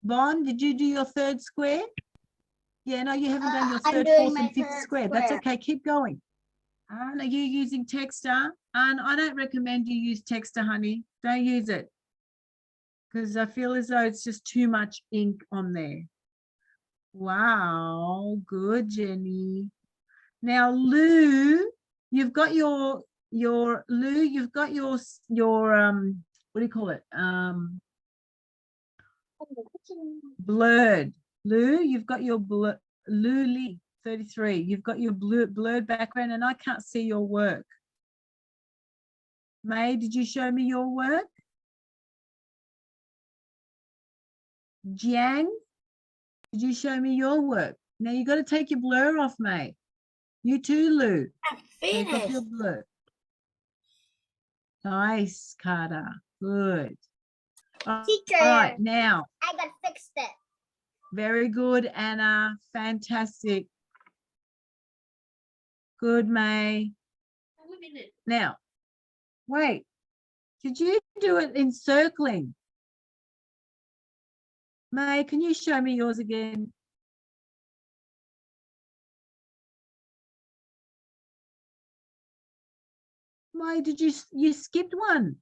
Bon, did you do your third square? Yeah, no, you haven't done your I'm third, doing fourth, my and fifth third square. That's square. okay. Keep going. Are you using Texter? And I don't recommend you use Texter, honey. Don't use it because I feel as though it's just too much ink on there. Wow, good, Jenny. Now, Lou, you've got your Lou, you've got your what do you call it? Blurred. Lou, you've got your Lou Lee 33. You've got your blurred background, and I can't see your work. May, did you show me your work? Jiang, did you show me your work? Now you got to take your blur off, May. You too, Lou. I'm Take off finished. your blur. Nice, Carter. Good. Teacher. All right, now. I got fixed it. Very good, Anna. Fantastic. Good, May. Now, wait. Did you do it in circling? May, can you show me yours again? May, did you skipped one?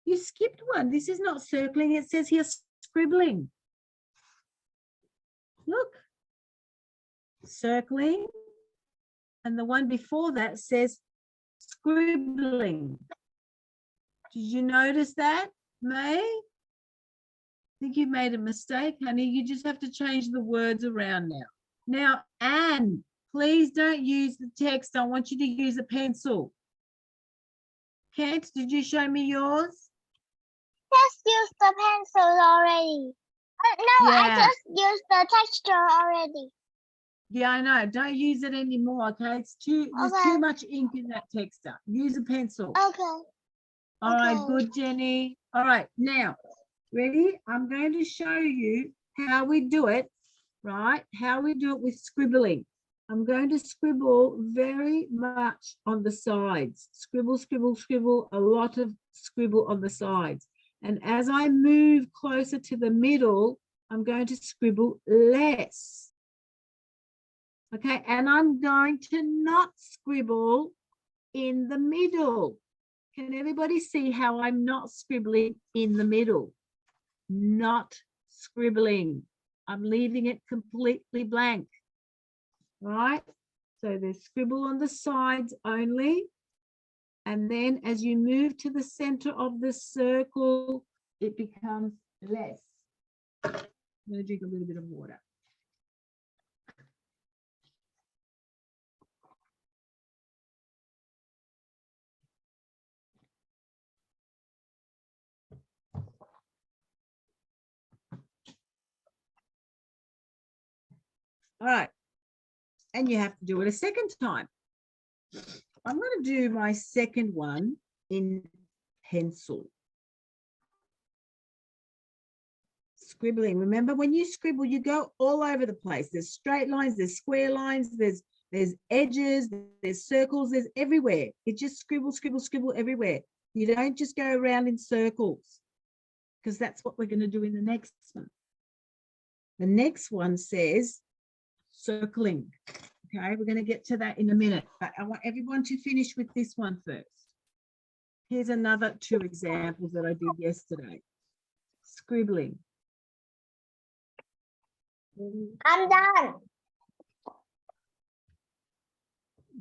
You skipped one. This is not circling. It says here scribbling. Look. Circling. And the one before that says scribbling. Did you notice that, May? I think you made a mistake, honey. You just have to change the words around now. Now, Anne, please don't use the text. I want you to use a pencil. Kent, did you show me yours? Just use the pencil already. No, Yeah. I just used the texture already. Yeah, I know. Don't use it anymore, okay? There's Okay. too much ink in that texter. Use a pencil. Okay. All right, Okay. good, Jenny. All right, now, ready? I'm going to show you how we do it, right? How we do it with scribbling. I'm going to scribble very much on the sides. Scribble, scribble, scribble, a lot of scribble on the sides. And as I move closer to the middle, I'm going to scribble less. Okay, and I'm going to not scribble in the middle. Can everybody see how I'm not scribbling in the middle? Not scribbling. I'm leaving it completely blank. Right? So there's scribble on the sides only. And then as you move to the center of the circle, it becomes less. I'm going to drink a little bit of water. All right. And you have to do it a second time. I'm going to do my second one in pencil. Scribbling. Remember, when you scribble, you go all over the place. There's straight lines, there's square lines, there's edges, there's circles, there's everywhere. It just scribble, scribble, scribble everywhere. You don't just go around in circles, because that's what we're going to do in the next one. The next one says circling. Okay, we're going to get to that in a minute, but I want everyone to finish with this one first. Here's another 2 examples that I did yesterday. Scribbling. I'm done.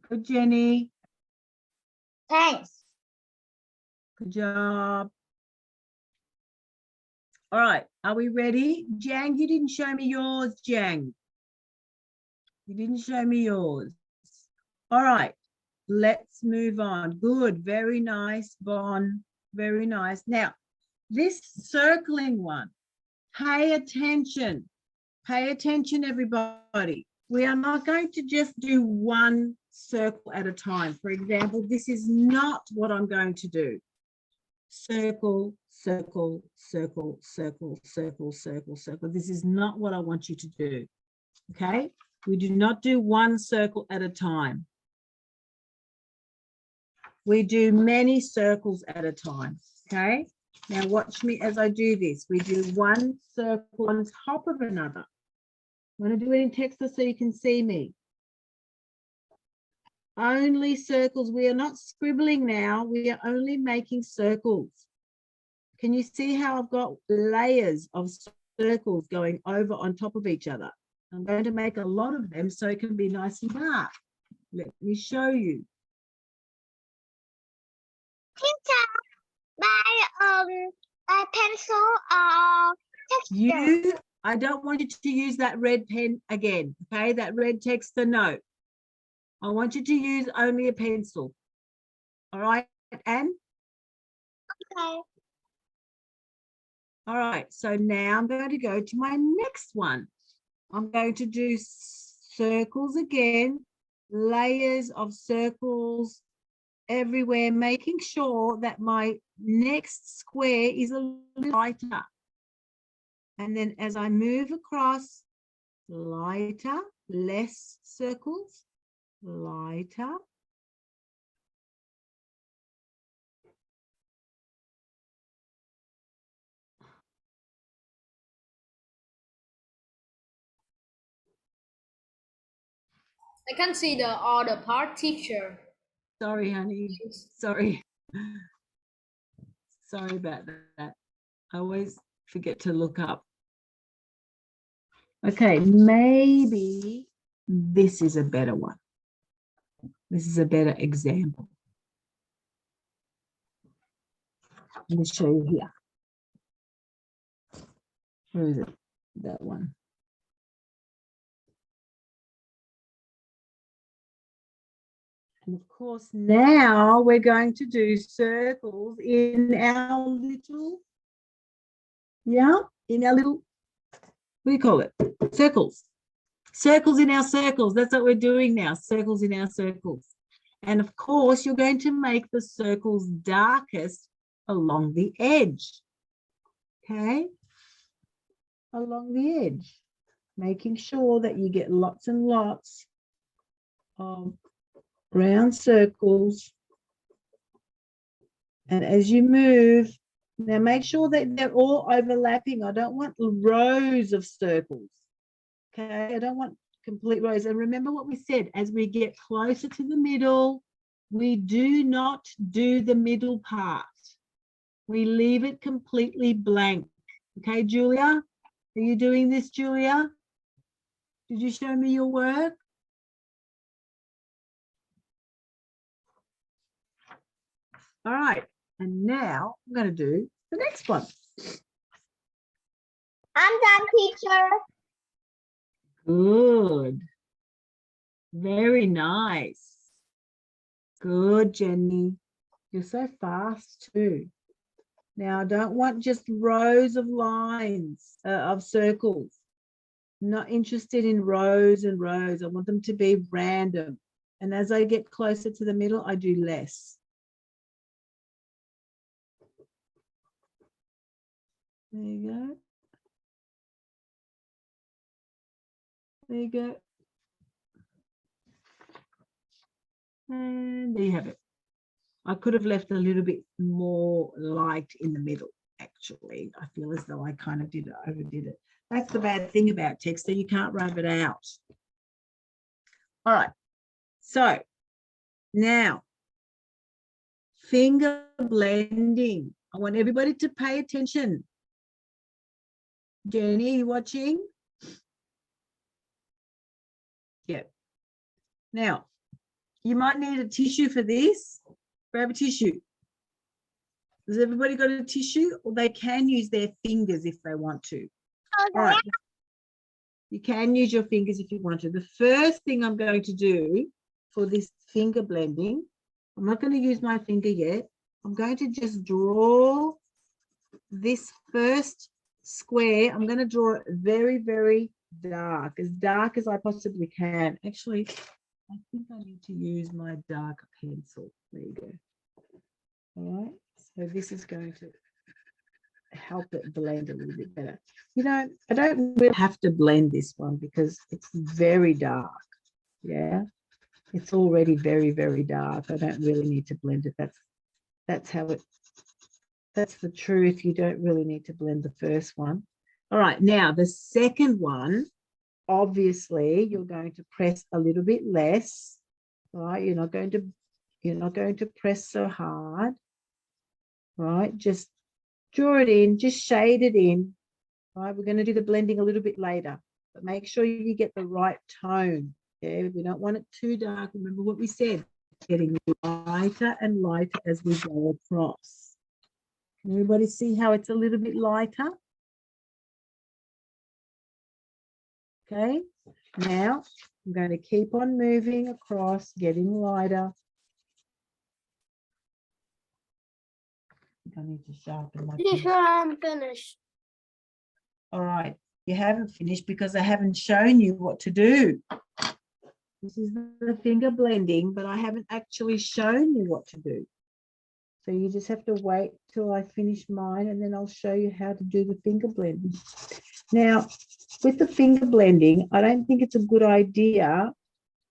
Good, Jenny. Thanks. Good job. All right, are we ready? Jang, you didn't show me yours, Jang. You didn't show me yours. All right, let's move on. Good, very nice, Bon. Very nice. Now, this circling one, pay attention. Pay attention, everybody. We are not going to just do one circle at a time. For example, this is not what I'm going to do. Circle, circle, circle, circle, circle, circle, circle. This is not what I want you to do. Okay? We do not do one circle at a time. We do many circles at a time. Okay? Now watch me as I do this. We do one circle on top of another. I'm going to do it in text so you can see me. Only circles. We are not scribbling now. We are only making circles. Can you see how I've got layers of circles going over on top of each other? I'm going to make a lot of them so it can be nice and dark. Let me show you. By pencil or texture. I don't want you to use that red pen again, okay? That red texter, no. I want you to use only a pencil. All right, Anne? Okay. All right, so now I'm going to go to my next one. I'm going to do circles again, layers of circles everywhere, making sure that my next square is a little lighter. And then as I move across, lighter, less circles, lighter. I can't see the other part, teacher. Sorry, honey. Sorry. Sorry about that. I always forget to look up. Okay, maybe this is a better one. This is a better example. Let me show you here. Where is it? That one. And of course, now we're going to do circles in our little, in our little, what do you call it? Circles. Circles in our circles. That's what we're doing now. Circles in our circles. And of course, you're going to make the circles darkest along the edge. Okay? Along the edge. Making sure that you get lots and lots of round circles. And as you move, now make sure that they're all overlapping. I don't want rows of circles. Okay, I don't want complete rows. And remember what we said, as we get closer to the middle, we do not do the middle part. We leave it completely blank. Okay, Julia, are you doing this, Julia? Did you show me your work? All right, and now I'm going to do the next one. I'm done, teacher. Good. Very nice. Good, Jenny. You're so fast too. Now, I don't want just rows of lines, of circles. I'm not interested in rows and rows. I want them to be random. And as I get closer to the middle, I do less. There you go. There you go. And there you have it. I could have left a little bit more light in the middle, actually. I feel as though I kind of overdid it. That's the bad thing about text, that you can't rub it out. All right. So now, finger blending. I want everybody to pay attention. Jenny, you watching? Yeah. Now, you might need a tissue for this. Grab a tissue. Has everybody got a tissue? Or they can use their fingers if they want to. All right. You can use your fingers if you want to. The first thing I'm going to do for this finger blending, I'm not going to use my finger yet. I'm going to just draw this first square. I'm going to draw it very, very dark as I possibly can. Actually, I think I need to use my dark pencil. There you go. All right. So this is going to help it blend a little bit better. You know, I don't really have to blend this one because it's very dark. Yeah. It's already very, very dark. I don't really need to blend it. That's how it, that's the truth. You don't really need to blend the first one. All right. Now the second one, obviously you're going to press a little bit less. Right. You're not going to press so hard. Right. Just draw it in, just shade it in. Right. We're going to do the blending a little bit later, but make sure you get the right tone. Okay. We don't want it too dark. Remember what we said, getting lighter and lighter as we go across. Can everybody see how it's a little bit lighter? Okay. Now I'm going to keep on moving across, getting lighter. I need to sharpen my pencil. Teacher, I'm finished. All right, you haven't finished because I haven't shown you what to do. This is the finger blending, but I haven't actually shown you what to do. So you just have to wait till I finish mine and then I'll show you how to do the finger blending. Now, with the finger blending, I don't think it's a good idea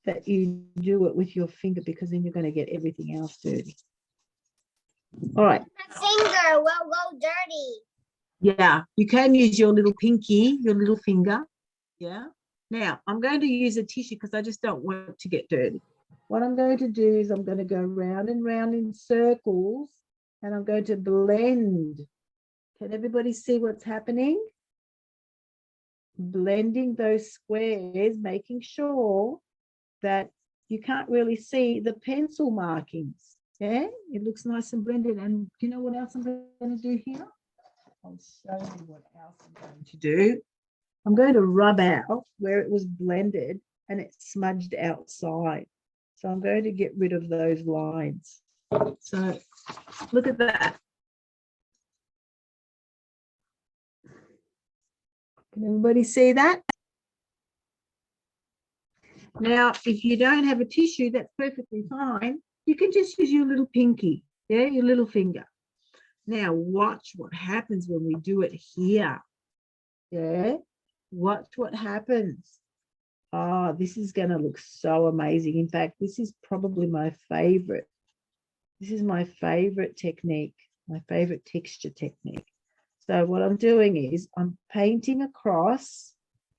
that you do it with your finger because then you're going to get everything else dirty. All right. My finger will go dirty. Yeah, you can use your little pinky, your little finger. Yeah. Now, I'm going to use a tissue because I just don't want it to get dirty. What I'm going to do is I'm going to go round and round in circles and I'm going to blend. Can everybody see what's happening? Blending those squares, making sure that you can't really see the pencil markings. Yeah, it looks nice and blended. And you know what else I'm going to do here? I'll show you what else I'm going to do. I'm going to rub out where it was blended and it smudged outside. So I'm going to get rid of those lines. So look at that. Can everybody see that? Now, if you don't have a tissue, that's perfectly fine. You can just use your little pinky, yeah, your little finger. Now, watch what happens when we do it here. Yeah, watch what happens. Oh, this is going to look so amazing. In fact, this is probably my favorite. This is my favorite technique, my favorite texture technique. So what I'm doing is I'm painting across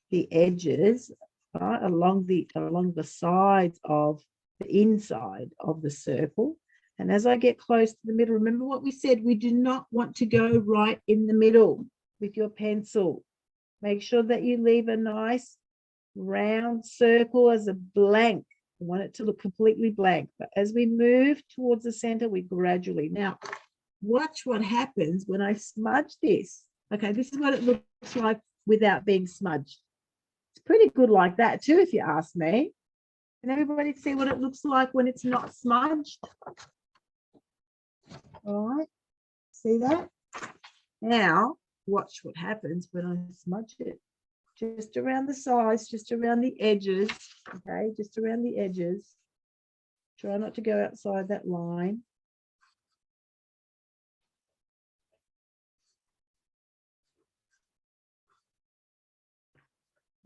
the edges, right, along the sides of the inside of the circle. And as I get close to the middle, remember what we said, we do not want to go right in the middle with your pencil. Make sure that you leave a nice round circle as a blank. I want it to look completely blank. But as we move towards the center, we gradually. Now, watch what happens when I smudge this. Okay, this is what it looks like without being smudged. It's pretty good like that too, if you ask me. Can everybody see what it looks like when it's not smudged? All right, see that? Now, watch what happens when I smudge it. Just around the sides, just around the edges, okay? Just around the edges. Try not to go outside that line.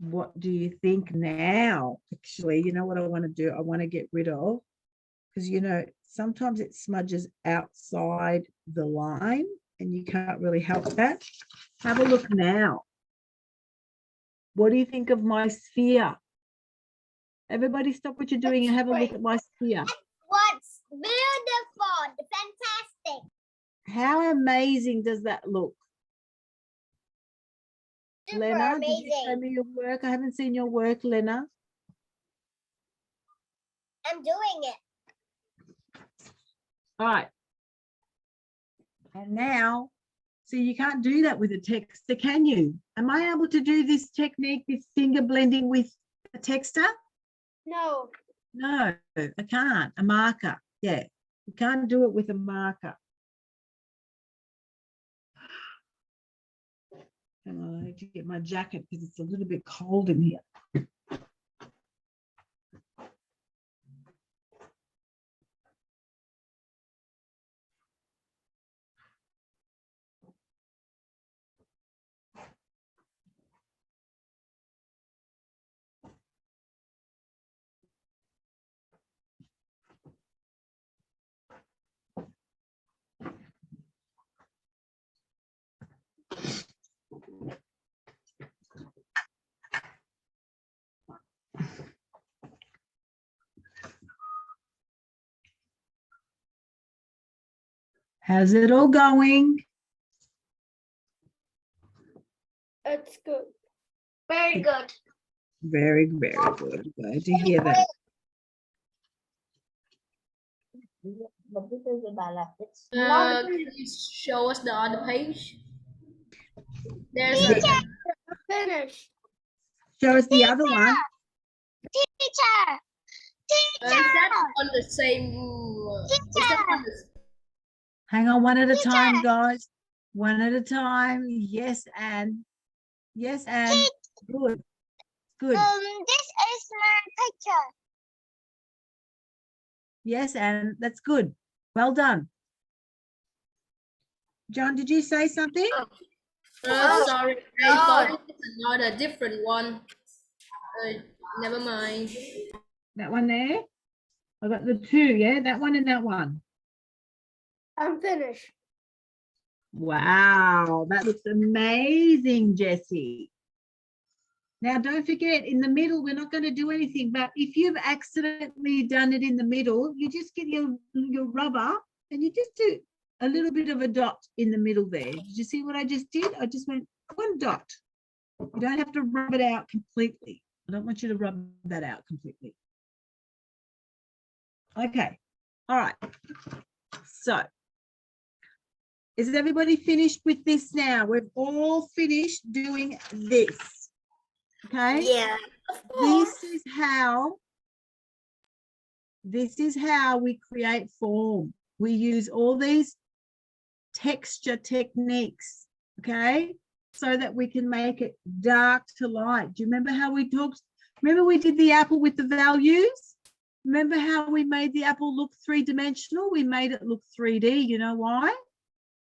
What do you think now? Actually, you know what I want to do? I want to get rid of, because, you know, sometimes it smudges outside the line and you can't really help that. Have a look now. What do you think of my sphere? Everybody stop what you're doing and have a look at my sphere. What's beautiful, fantastic. How amazing does that look? Super Lena, did you amazing. show me your work? I haven't seen your work, Lena. I'm doing it. All right. And now, see, you can't do that with a texter, can you? Am I able to do this technique, this finger blending with a texter? No. No, I can't. A marker. Yeah, you can't do it with a marker. Hang on, I need to get my jacket because it's a little bit cold in here. How's it all going? It's good. Very good. Very, very good. Glad to hear that. Can you show us the other page? There's a Finish. Show us the other one. Teacher. is that on the same is that on the Hang on, one at a time, guys. One at a time. Yes, and yes, and good. Good. This is my picture. Yes, and that's good. Well done. John, did you say something? sorry, I thought it was another different one. Never mind. That one there? I got the two, yeah? That one and that one. I'm finished. Wow, that looks amazing, Jessie. Now, don't forget, in the middle, we're not going to do anything, but if you've accidentally done it in the middle, you just get your rubber and you just do a little bit of a dot in the middle there. Did you see what I just did? I just went one dot. You don't have to rub it out completely. I don't want you to rub that out completely. Okay, all right. So, is everybody finished with this now? We've all finished doing this. Okay. Yeah. This is how we create form. We use all these texture techniques, okay, so that we can make it dark to light. Do you remember how we talked? Remember we did the apple with the values? Remember how we made the apple look three-dimensional? We made it look 3D. You know why?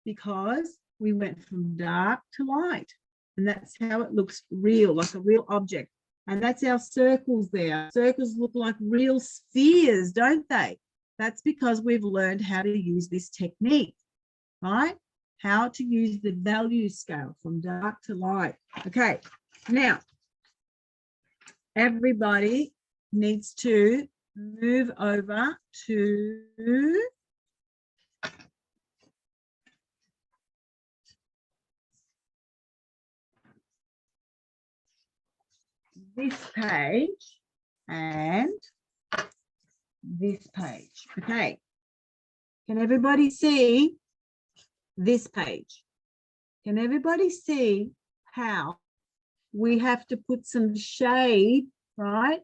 Because we went from dark to light. And that's how it looks real, like a real object. And that's our circles there. Circles look like real spheres, don't they? That's because we've learned how to use this technique, right? How to use the value scale from dark to light. Okay, now, everybody needs to move over to this page and this page. Okay. Can everybody see this page? Can everybody see how we have to put some shade, right,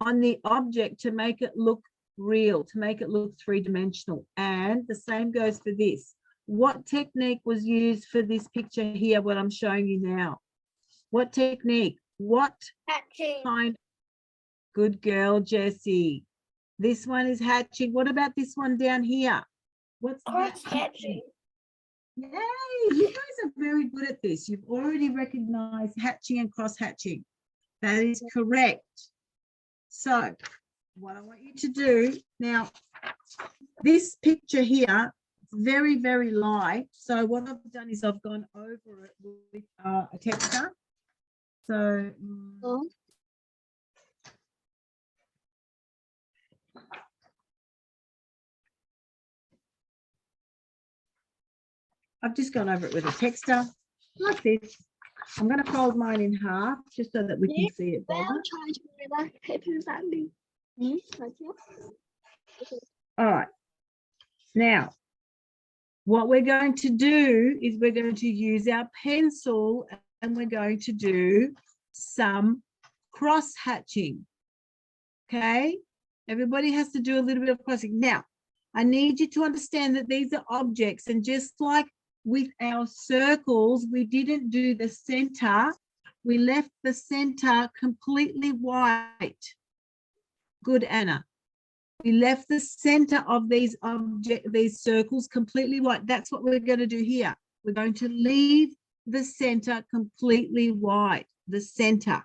on the object to make it look real, to make it look three-dimensional. And the same goes for this. What technique was used for this picture here, what I'm showing you now? What technique? What kind? Good girl, Jessie. This one is hatching. What about this one down here? What's Cross-hatching. Yay, you guys are very good at this. You've already recognized hatching and cross-hatching. That is correct. So what I want you to do now, this picture here, very, very light. So what I've done is I've gone over it with a texture. So I've just gone over it with a texture like this. I'm going to fold mine in half just so that we can see it better. All right. Now, what we're going to do is we're going to use our pencil and we're going to do some cross-hatching. Okay? Everybody has to do a little bit of crossing. Now, I need you to understand that these are objects, and just like with our circles, we didn't do the center. We left the center completely white. Good, Anna. We left the center of these circles completely white. That's what we're going to do here. We're going to leave the center completely white, the center.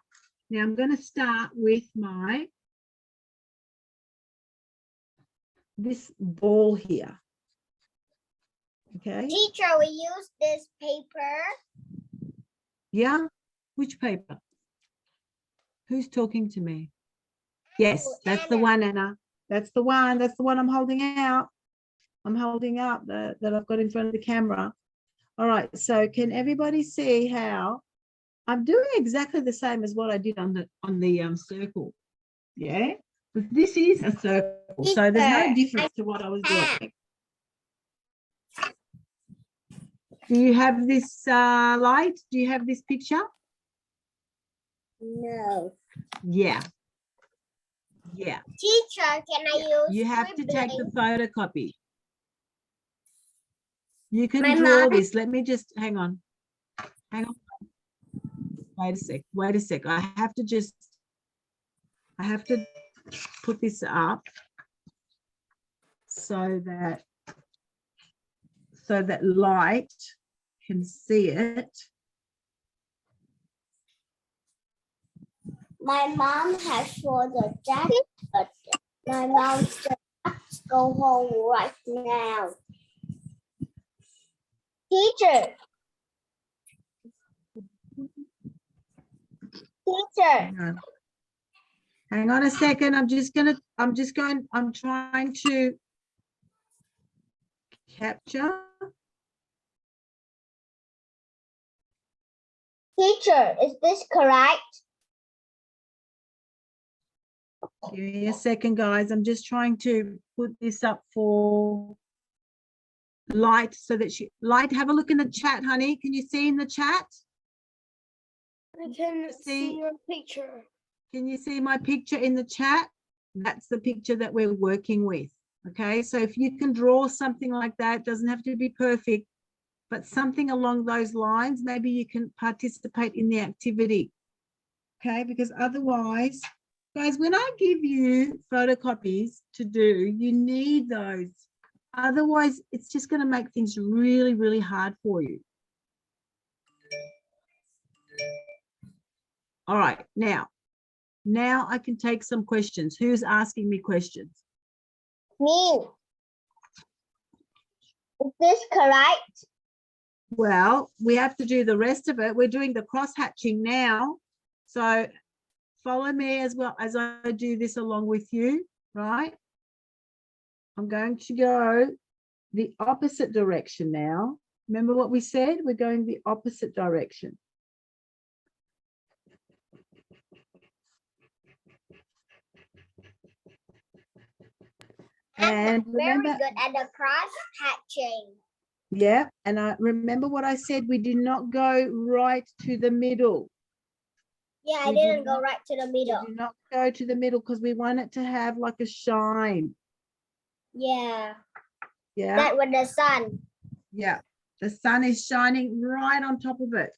Now I'm going to start with this ball here. Okay. Teacher, we use this paper. Yeah. Which paper? Who's talking to me? Yes, that's the one, Anna. That's the one. That's the one I'm holding out. I'm holding out that I've got in front of the camera. All right. So can everybody see how I'm doing exactly the same as what I did on the circle? Yeah. But this is a circle, so there's no difference to what I was doing. Do you have this light? Do you have this picture? No. Yeah. Yeah. Teacher, can I use You have to take the photocopy. You can My draw mom- this. Let me just hang on. Hang on. Wait a sec. Wait a sec. I have to put this up so that light can see it. My mom has for the jacket, but my mom said go home right now. Teacher. Teacher. Hang on a second. I'm trying to capture. Teacher, is this correct? Give me a second, guys. I'm just trying to put this up for Light so that Light, have a look in the chat, honey. Can you see in the chat? I can see your picture. Can you see my picture in the chat? That's the picture that we're working with. Okay, so if you can draw something like that, doesn't have to be perfect, but something along those lines, maybe you can participate in the activity. Okay, because otherwise, guys, when I give you photocopies to do, you need those. Otherwise, it's just going to make things really, really hard for you. All right, now I can take some questions. Who's asking me questions? Me. Is this correct? Well, we have to do the rest of it. We're doing the cross-hatching now. So follow me as well as I do this along with you, right? I'm going to go the opposite direction now. Remember what we said? We're going the opposite direction. And remember, very good at the cross hatching. Yeah, and I remember what I said, we did not go right to the middle. Yeah, I We do didn't go not- right to the We middle. do not go to the middle because we want it to have like a shine. Yeah, Yeah, that with the sun. yeah. The sun is shining right on top of it.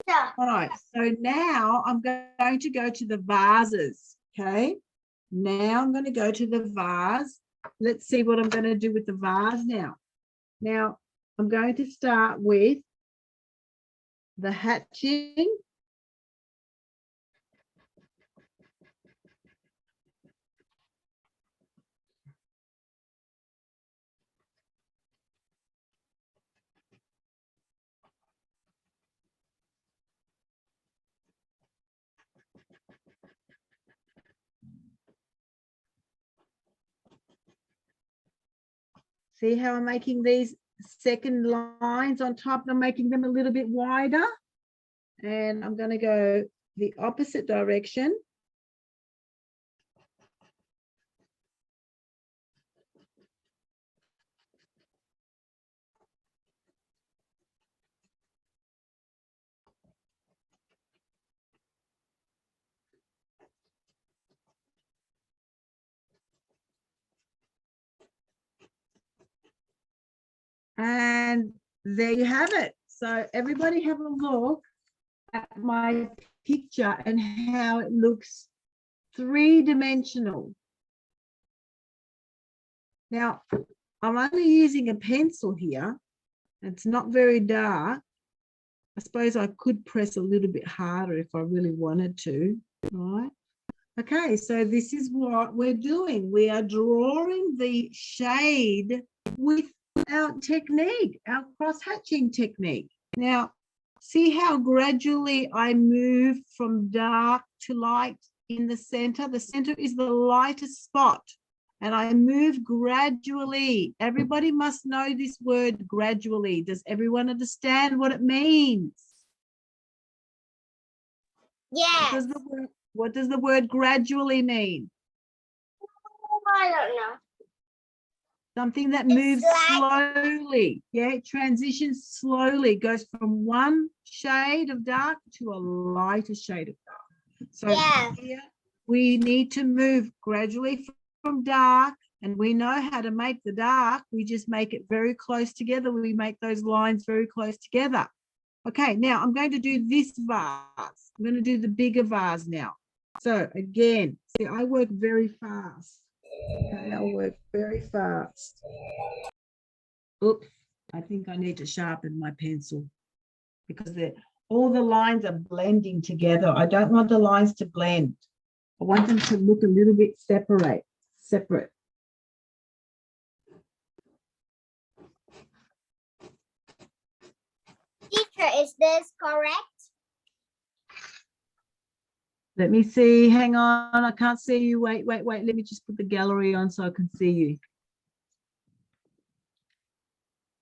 Yeah. All right, so now I'm going to go to the vases, okay? Now I'm going to go to the vase. Let's see what I'm going to do with the vase now. Now, I'm going to start with the hatching. See how I'm making these second lines on top? I'm making them a little bit wider. And I'm going to go the opposite direction. And there you have it. So everybody have a look at my picture and how it looks three-dimensional. Now, I'm only using a pencil here. It's not very dark. I suppose I could press a little bit harder if I really wanted to, right? Okay, so this is what we're doing. We are drawing the shade with our technique, our cross-hatching technique. Now, see how gradually I move from dark to light in the center? The center is the lightest spot. And I move gradually. Everybody must know this word gradually. Does everyone understand what it means? Yeah. What does the word gradually mean? I don't know. Something that It's moves like- slowly. Yeah, it transitions slowly, goes from one shade of dark to a lighter shade of dark. So Yeah. here we need to move gradually from dark, and we know how to make the dark. We just make it very close together. We make those lines very close together. Okay, now I'm going to do this vase. I'm going to do the bigger vase now. So again, see, I work very fast. Okay, I'll work very fast. Oops, I think I need to sharpen my pencil because all the lines are blending together. I don't want the lines to blend. I want them to look a little bit separate. Teacher, is this correct? Let me see. Hang on. I can't see you. Wait. Let me just put the gallery on so I can see you.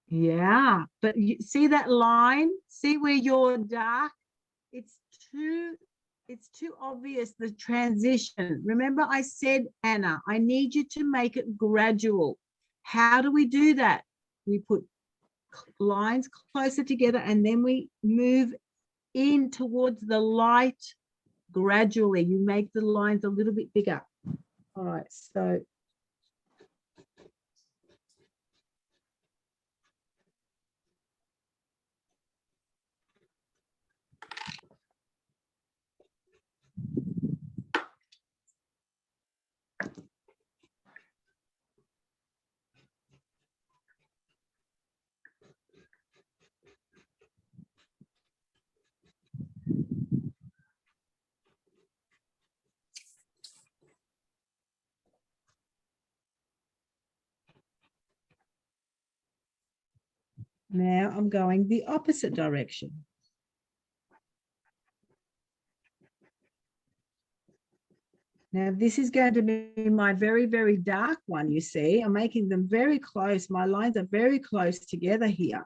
Yeah, but you see that line? See where you're dark? It's too obvious, the transition. Remember I said, Anna, I need you to make it gradual. How do we do that? We put lines closer together and then we move in towards the light gradually. You make the lines a little bit bigger. All right, so now I'm going the opposite direction. Now this is going to be my very, very dark one, you see. I'm making them very close. My lines are very close together here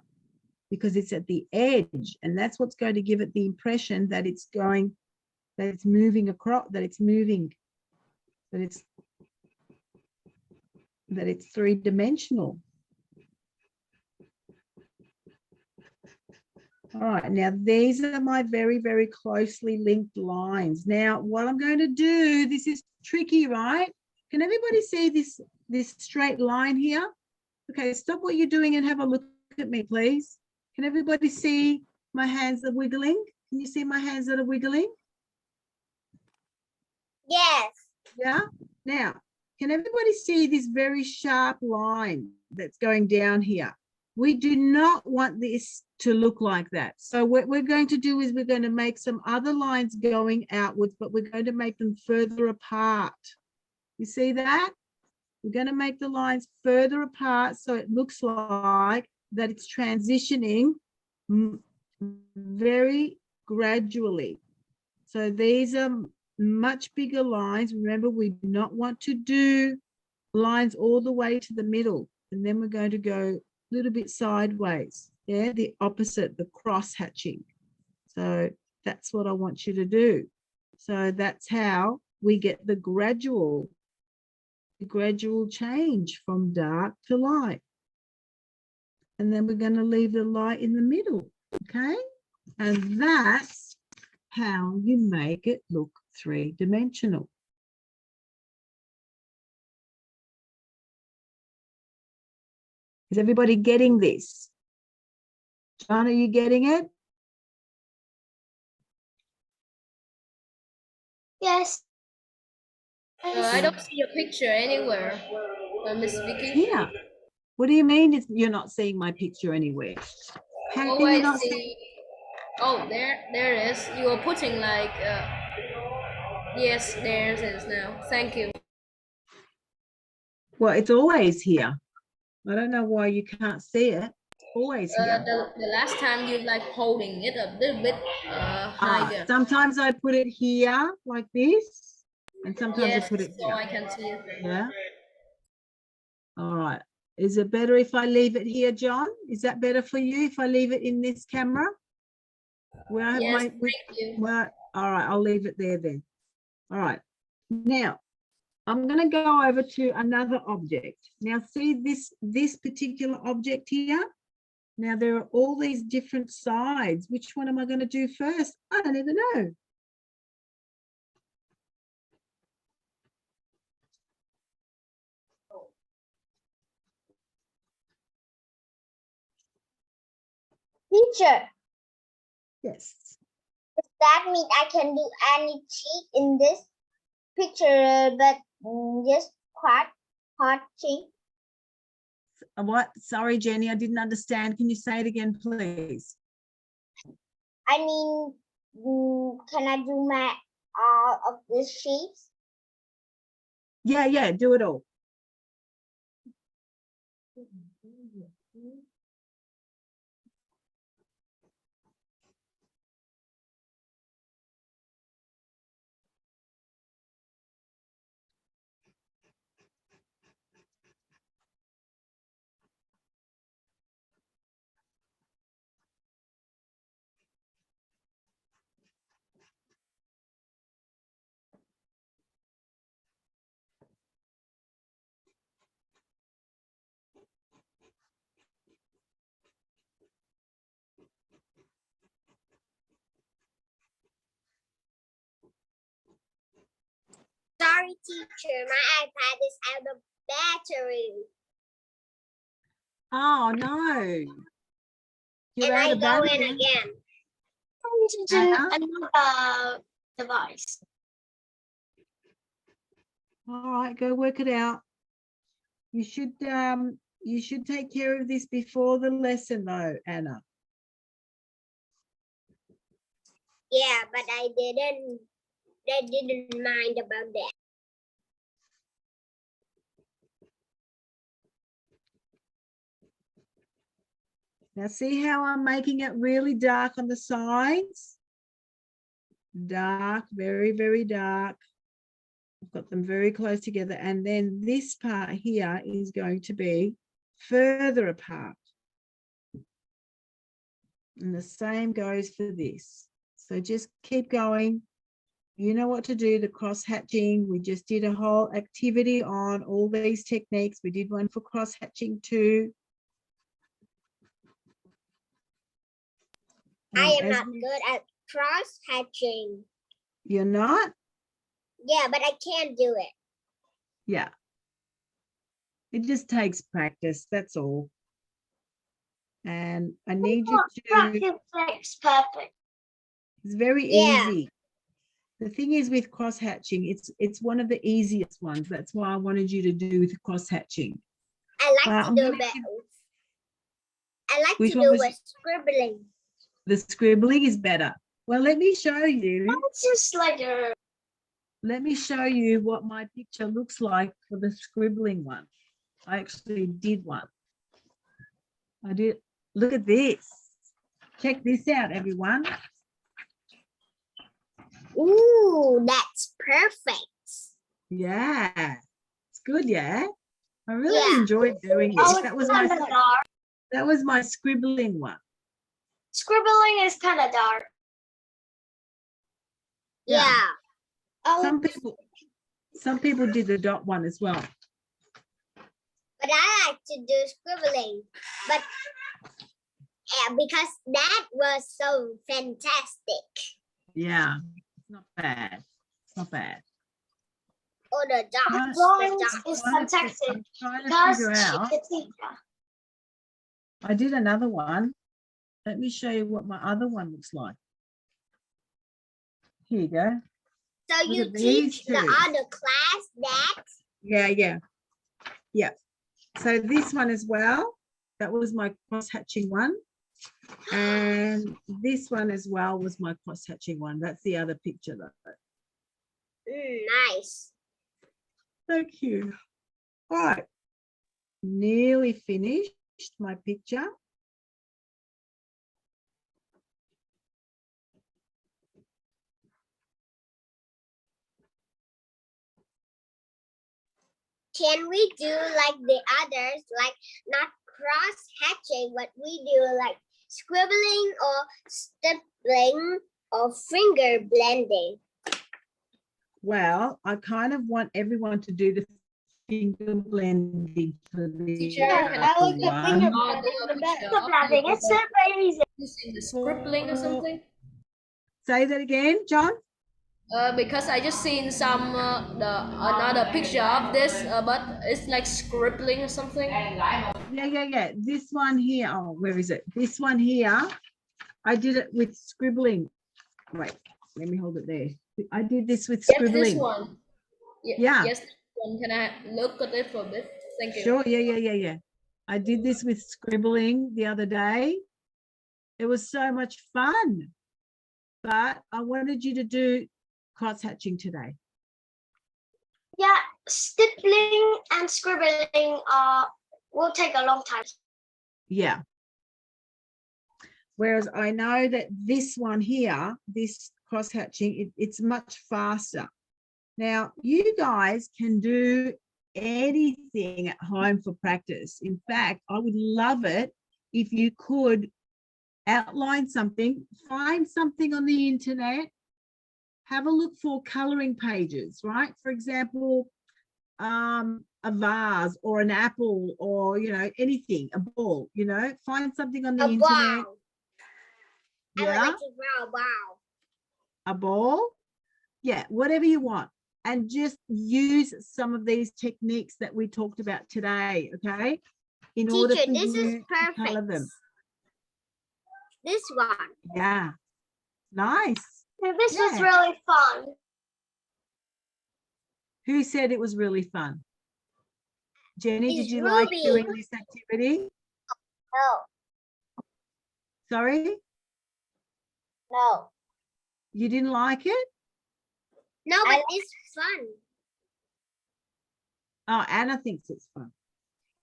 because it's at the edge, and that's what's going to give it the impression that it's going that it's moving across, that it's moving, that it's three-dimensional. All right, now these are my very, very closely linked lines. Now, what I'm going to do, this is tricky, right? Can everybody see this straight line here? Okay, stop what you're doing and have a look at me, please. Can everybody see my hands are wiggling? Can you see my hands that are wiggling? Yes. Yeah. Now, can everybody see this very sharp line that's going down here? We do not want this to look like that. So what we're going to do is we're going to make some other lines going outwards, but we're going to make them further apart. You see that? We're going to make the lines further apart so it looks like that it's transitioning very gradually. So these are much bigger lines. Remember, we do not want to do lines all the way to the middle. And then we're going to go a little bit sideways. Yeah, the opposite, the cross hatching. So that's what I want you to do. So that's how we get the gradual change from dark to light. And then we're going to leave the light in the middle, okay? And that's how you make it look three-dimensional. Is everybody getting this? John, are you getting it? Yes. I don't see your picture anywhere, Miss Vicky. Yeah. What do you mean you're not seeing my picture anywhere? How Oh, can you I not see. Oh, there it is. You are putting like, yes, there it is now. Thank you. Well, it's always here. I don't know why you can't see it. Always here. The last time you like holding it a little bit higher. Sometimes I put it here like this, and sometimes Yes, I put it so here. I can see it. Yeah. All right. Is it better if I leave it here, John? Is that better for you if I leave it in this camera? Where I have Yes, my, thank you. well, all right, I'll leave it there then. All right. Now, I'm going to go over to another object. Now, see this particular object here? Now, there are all these different sides. Which one am I going to do first? I don't even know. Teacher, Yes. does that mean I can do any cheat in this picture, but just quite hatching? What? Sorry, Jenny, I didn't understand. Can you say it again, please? I mean, can I do my of these shapes? Yeah, do it all. Sorry, teacher, my iPad is out of battery. Oh, no. You're And out I of go battery. in again. Another device. All right, go work it out. You should take care of this before the lesson though, Anna. Yeah, but I didn't mind about that. Now see how I'm making it really dark on the sides? Dark, very, very dark. I've got them very close together. And then this part here is going to be further apart. And the same goes for this. So just keep going You know what to do, the cross-hatching. We just did a whole activity on all these techniques. We did one for cross-hatching too. I am as not we- good at cross hatching. You're not? Yeah, but I can do it. Yeah. It just takes practice, that's all. And I need you to, Practice makes perfect. it's very Yeah. easy. The thing is with cross-hatching, it's one of the easiest ones. That's why I wanted you to do with cross-hatching. I like I'm to do gonna that. give- I like Which to one do was- with scribbling. The scribbling is better. Well, let me show you. It's just like a Let me show you what my picture looks like for the scribbling one. I actually did one. I did. Look at this. Check this out, everyone. ooh, that's perfect. Yeah, it's good. Yeah, I really Yeah. enjoyed doing it. Oh, That it's was my kind of dark. that was my scribbling one. Scribbling is kind of dark. Yeah. Yeah. Oh, Some people did the dot one as well. but I like to do scribbling. But because that was so fantastic. Yeah, it's not bad. It's not bad. Oh, the Trying- dots. I'm Is trying to fi- I'm trying to figure out. I did another one. Let me show you what my other one looks like. Here you go. So Look you at these teach the two. other class that? Yeah. So this one as well, that was my cross-hatching one. And this one as well was my cross-hatching one. That's the other picture though. Nice. Thank you. All right. Nearly finished my picture. Can we do like the others, like not cross hatching, but we do like scribbling or stippling or finger blending? Well, I kind of want everyone to do the finger blending for the Teacher, can I other look at one. finger blending? It's so easy. Using the scribbling or something? Say that again, John. Because I just seen some another picture of this, but it's like scribbling or something. Yeah. This one here. Oh, where is it? This one here. I did it with scribbling. Wait, let me hold it there. I did this with Yes, scribbling. this one. Yeah. Yes, this one. Can I look at it for a bit? Thank you. Sure. Yeah. I did this with scribbling the other day. It was so much fun. But I wanted you to do cross hatching today. Yeah, stippling and scribbling will take a long time. Yeah. Whereas I know that this one here, this cross hatching, it's much faster. Now, you guys can do anything at home for practice. In fact, I would love it if you could outline something, find something on the internet, have a look for coloring pages, right? For example, a vase or an apple or, anything, a ball, find something on the internet. I would Yeah, like to draw a ball. a ball. Yeah, whatever you want. And just use some of these techniques that we talked about today, okay? In order Teacher, for this is you to color perfect. them. This one. Yeah, nice. This Yeah. was really fun. Who said it was really fun? Jenny, It's did you like Ruby. doing this activity? No, Sorry, no. you didn't like it? No, but it's fun. Oh, Anna thinks it's fun.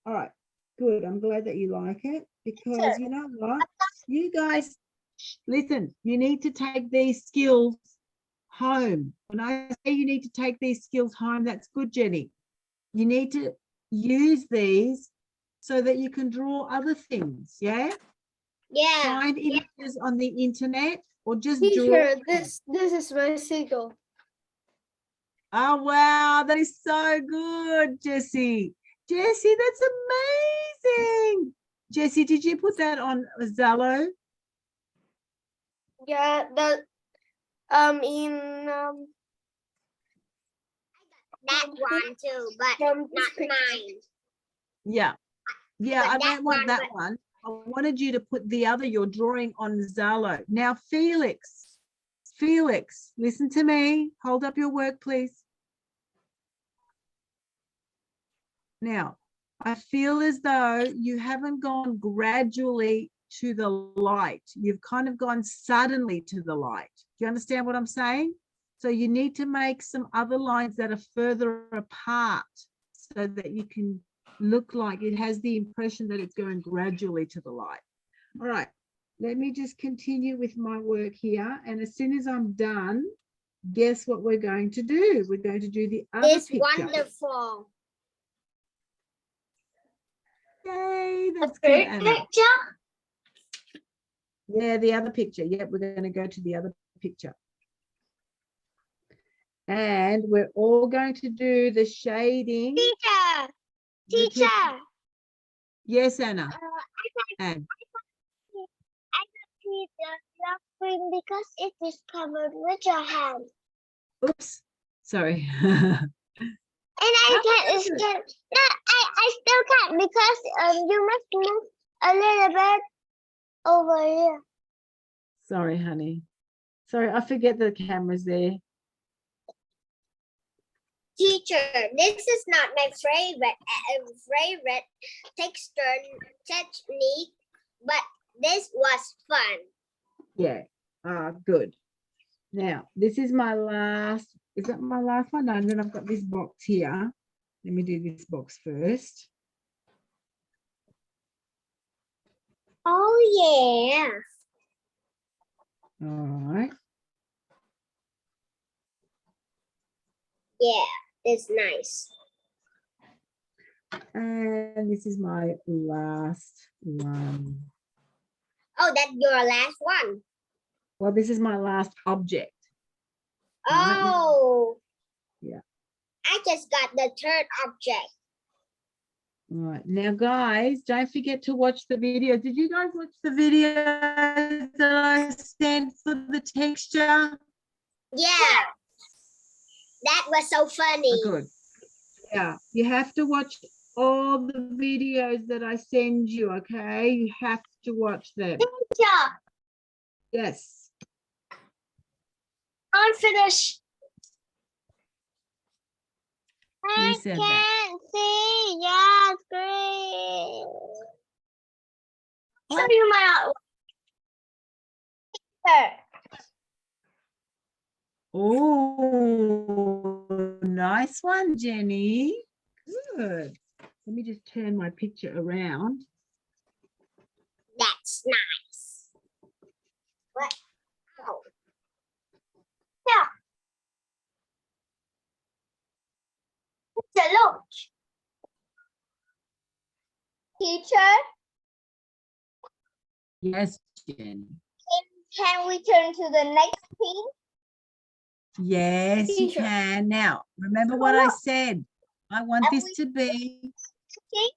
All right, good. I'm glad that you like it because you know what? You guys, listen, you need to take these skills home. When I say you need to take these skills home, that's good, Jenny. You need to use these so that you can draw other things, yeah? Yeah. Find images on the internet or just draw. Teacher, this is my seagull. Oh, wow. That is so good, Jessie. Jessie, that's amazing. Jessie, did you put that on Zello? Yeah, in that one too, but not mine. Yeah. Yeah, But I that don't want one, that but- one. I wanted you to put the other you're drawing on Zello. Now, Felix, listen to me. Hold up your work, please. Now, I feel as though you haven't gone gradually to the light. You've kind of gone suddenly to the light. Do you understand what I'm saying? So you need to make some other lines that are further apart so that you can look like it has the impression that it's going gradually to the light. All right, let me just continue with my work here. And as soon as I'm done, guess what we're going to do? We're going to do the other It's picture. wonderful. Yay, that's good, Okay, Anna. picture. Yeah, the other picture. Yep, we're going to go to the other picture. And we're all going to do the shading. Teacher. the text- Teacher. Yes, Anna. And I can see the screen because it is covered with your hand. oops, sorry. And I can't escape. No, I still can't because you must move a little bit over here. Sorry, honey. Sorry, I forget the camera's there. Teacher, this is not my favorite texture technique, but this was fun. Yeah, good. Now, this is my last, is that my last one? No, and then I've got this box here. Let me do this box first. Oh yeah. All right. Yeah, it's nice. And this is my last one. Oh, that's your last one. Well, this is my last object. Right. Oh. Yeah. I just got the third object. All right. Now, guys, don't forget to watch the video. Did you guys watch the video that I sent for the texture? Yeah. That was so funny. Oh, good. Yeah, you have to watch all the videos that I send you, okay? You have to watch them. Teacher, Yes. I'm finished. Who I said that? can't see your screen. Show you my artwork. Oh, nice one, Jenny. Good. Let me just turn my picture around. That's nice. What? Oh. Yeah. Teacher, look. Teacher, Yes, Jenny. can we turn to the next scene? Yes, you Teacher. can. Now, remember what I said. I want Have this we- to be, Okay.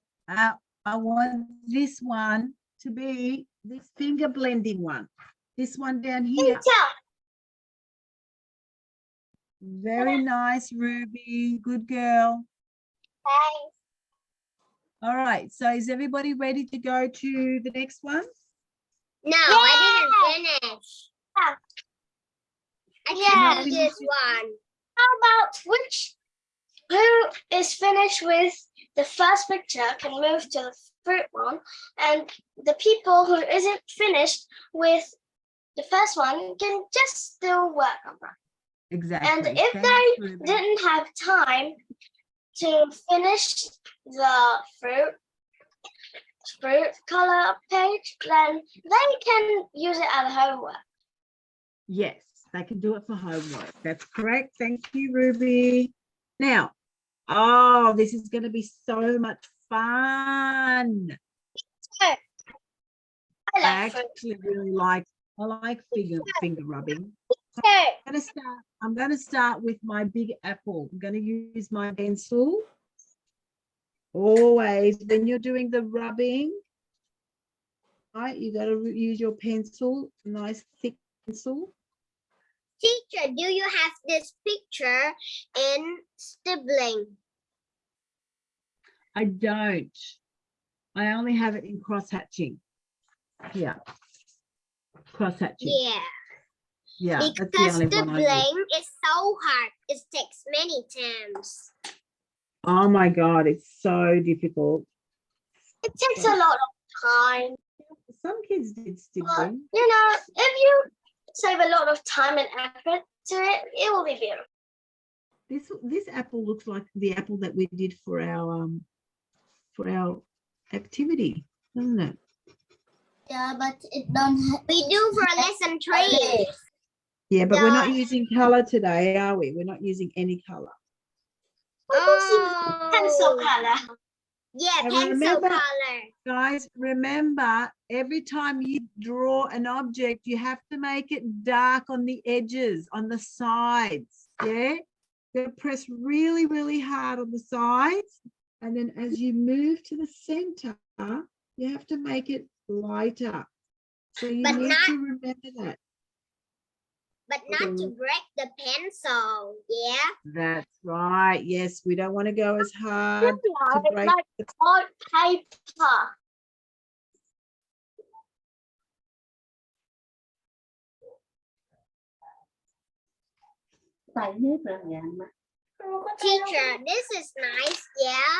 I want this one to be this finger blending one. This one down here. Teacher. Very nice, Ruby. Good girl. Thanks. All right. So is everybody ready to go to the next one? No, I didn't finish. I Yeah. can do this one. How about who is finished with the first picture can move to the fruit one, and the people who isn't finished with the first one can just still work on that. Exactly. And if Thanks, they Ruby. didn't have time to finish the fruit color page, then they can use it as homework. Yes, they can do it for homework. That's correct. Thank you, Ruby. Now, oh, this is going to be so much fun. I I like fruit. actually really like, I like finger rubbing. I'm gonna start with my big apple. I'm gonna use my pencil. Always, when you're doing the rubbing, right, you gotta use your pencil, nice thick pencil. Teacher, do you have this picture in stippling? I don't. I only have it in cross hatching. Yeah. Cross hatching. Yeah. Yeah. That's the Because only one I use. stippling is so hard. It takes many times. Oh my God, it's so difficult. It takes a lot of time. Some kids did But, stippling. you know, if you save a lot of time and effort to it, it will be beautiful. This apple looks like the apple that we did for our activity, doesn't it? Yeah, but it don't. We do for lesson 3. Yeah, but we're not using color today, are we? We're not using any color. Pencil color. Yeah, And pencil remember, color. Guys, remember, every time you draw an object, you have to make it dark on the edges, on the sides. Yeah, you press really, really hard on the sides, and then as you move to the center, you have to make it lighter. So you need to remember that. But not to break the pencil. Yeah. That's right. Yes, we don't want to go as hard to break Like the art paper. Teacher, this is nice. Yeah.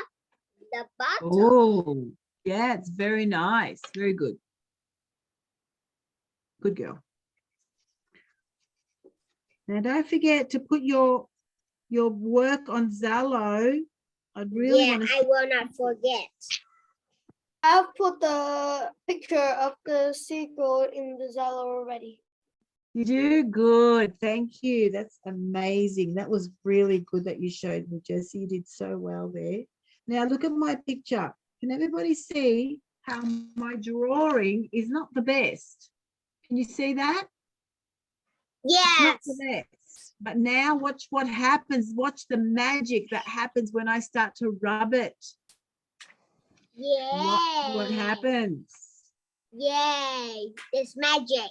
The bottom. Oh, yeah, it's very nice. Very good. Good girl. Now, don't forget to put your work on Zello. I'd really want to I will not forget. I've put the picture of the seagull in the Zello already. You do good. Thank you. That's amazing. That was really good that you showed me, Jessie. You did so well there. Now look at my picture. Can everybody see how my drawing is not the best? Can you see that? Yes. Not the best. But now watch what happens. Watch the magic that happens when I start to rub it. Yeah. What happens? Yay. It's magic.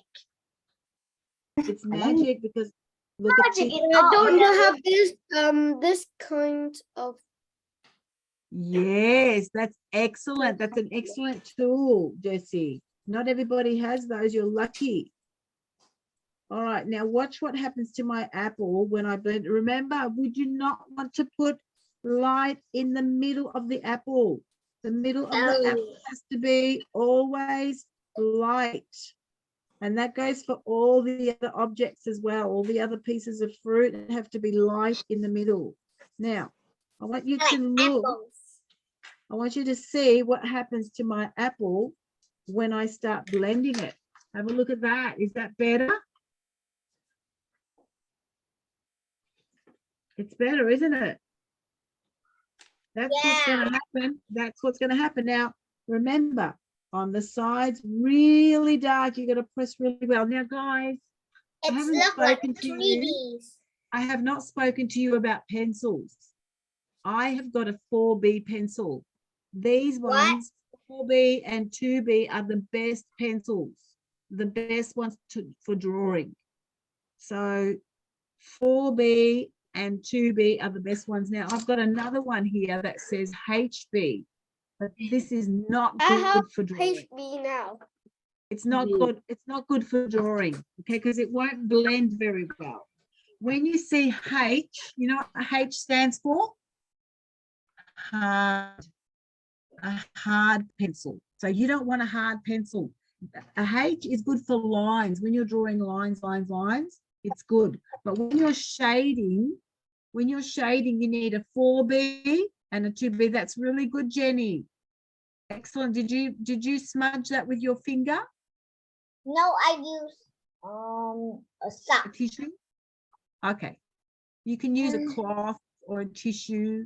It's magic because look at Magic this. is Don't you art. have this kind of Yes, that's excellent. That's an excellent tool, Jessie. Not everybody has those. You're lucky. All right, now watch what happens to my apple when I blend. Remember, we do not want to put light in the middle of the apple. The middle of the apple has to be always light. And that goes for all the other objects as well. All the other pieces of fruit have to be light in the middle. Now, I want you to look. Apples. I want you to see what happens to my apple when I start blending it. Have a look at that. Is that better? It's better, isn't it? That's what's going to happen. That's what's going to happen. Now, remember, on the sides, really dark. You got to press really well. Now, guys, I It's haven't look like spoken to 3Ds. you. I have not spoken to you about pencils. I have got a 4B pencil. These ones, 4B and 2B, are the best pencils, the best ones for drawing. So 4B and 2B are the best ones. Now, I've got another one here that says HB, but this is not good for drawing. HB now. It's not good. It's not good for drawing, okay, because it won't blend very well. When you see H, you know what H stands for? Hard. A hard pencil. So you don't want a hard pencil. A H is good for lines. When you're drawing lines, it's good. But when you're shading, you need a 4B and a 2B. That's really good, Jenny. Excellent. Did you smudge that with your finger? No, I use a A sock. tissue? Okay. You can use a cloth or a tissue.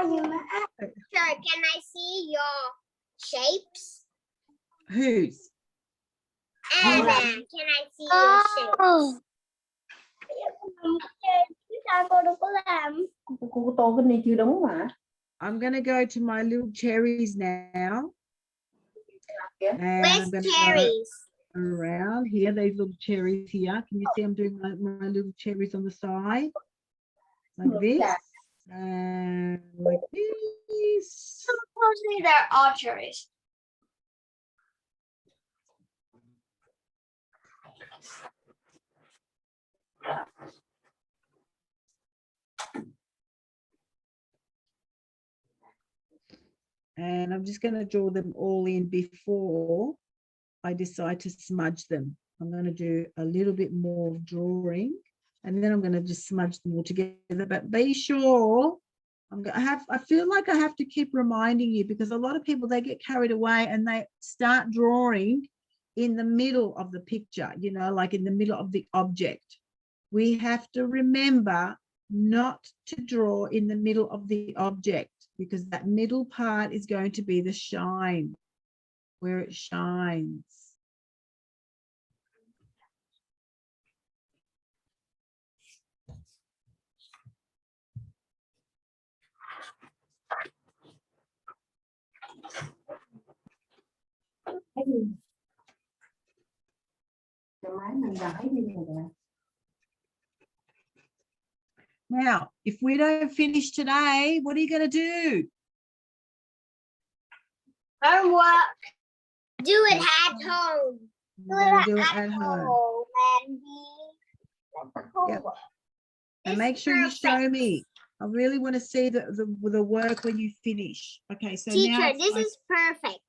Sure, can I see your shapes? Whose? Anna, can I see your shapes? Cô tô cái này chưa đúng mà. I'm going to go to my little cherries now. And Where's I'm going to cherries? go around here. These little cherries here. Can you see I'm doing my little cherries on the side? Like this. And like this. Supposedly they're all cherries. And I'm just going to draw them all in before I decide to smudge them. I'm going to do a little bit more drawing and then I'm going to just smudge them all together. But be sure, I feel like I have to keep reminding you because a lot of people, they get carried away and they start drawing in the middle of the picture, you know, like in the middle of the object. We have to remember not to draw in the middle of the object because that middle part is going to be the shine, where it shines. Now, if we don't finish today, what are you going to do? Homework. Do it at home. We're going to do it at home. Yep. And make sure you show me. I really want to see the work when you finish. Okay, so Teacher, now this is perfect.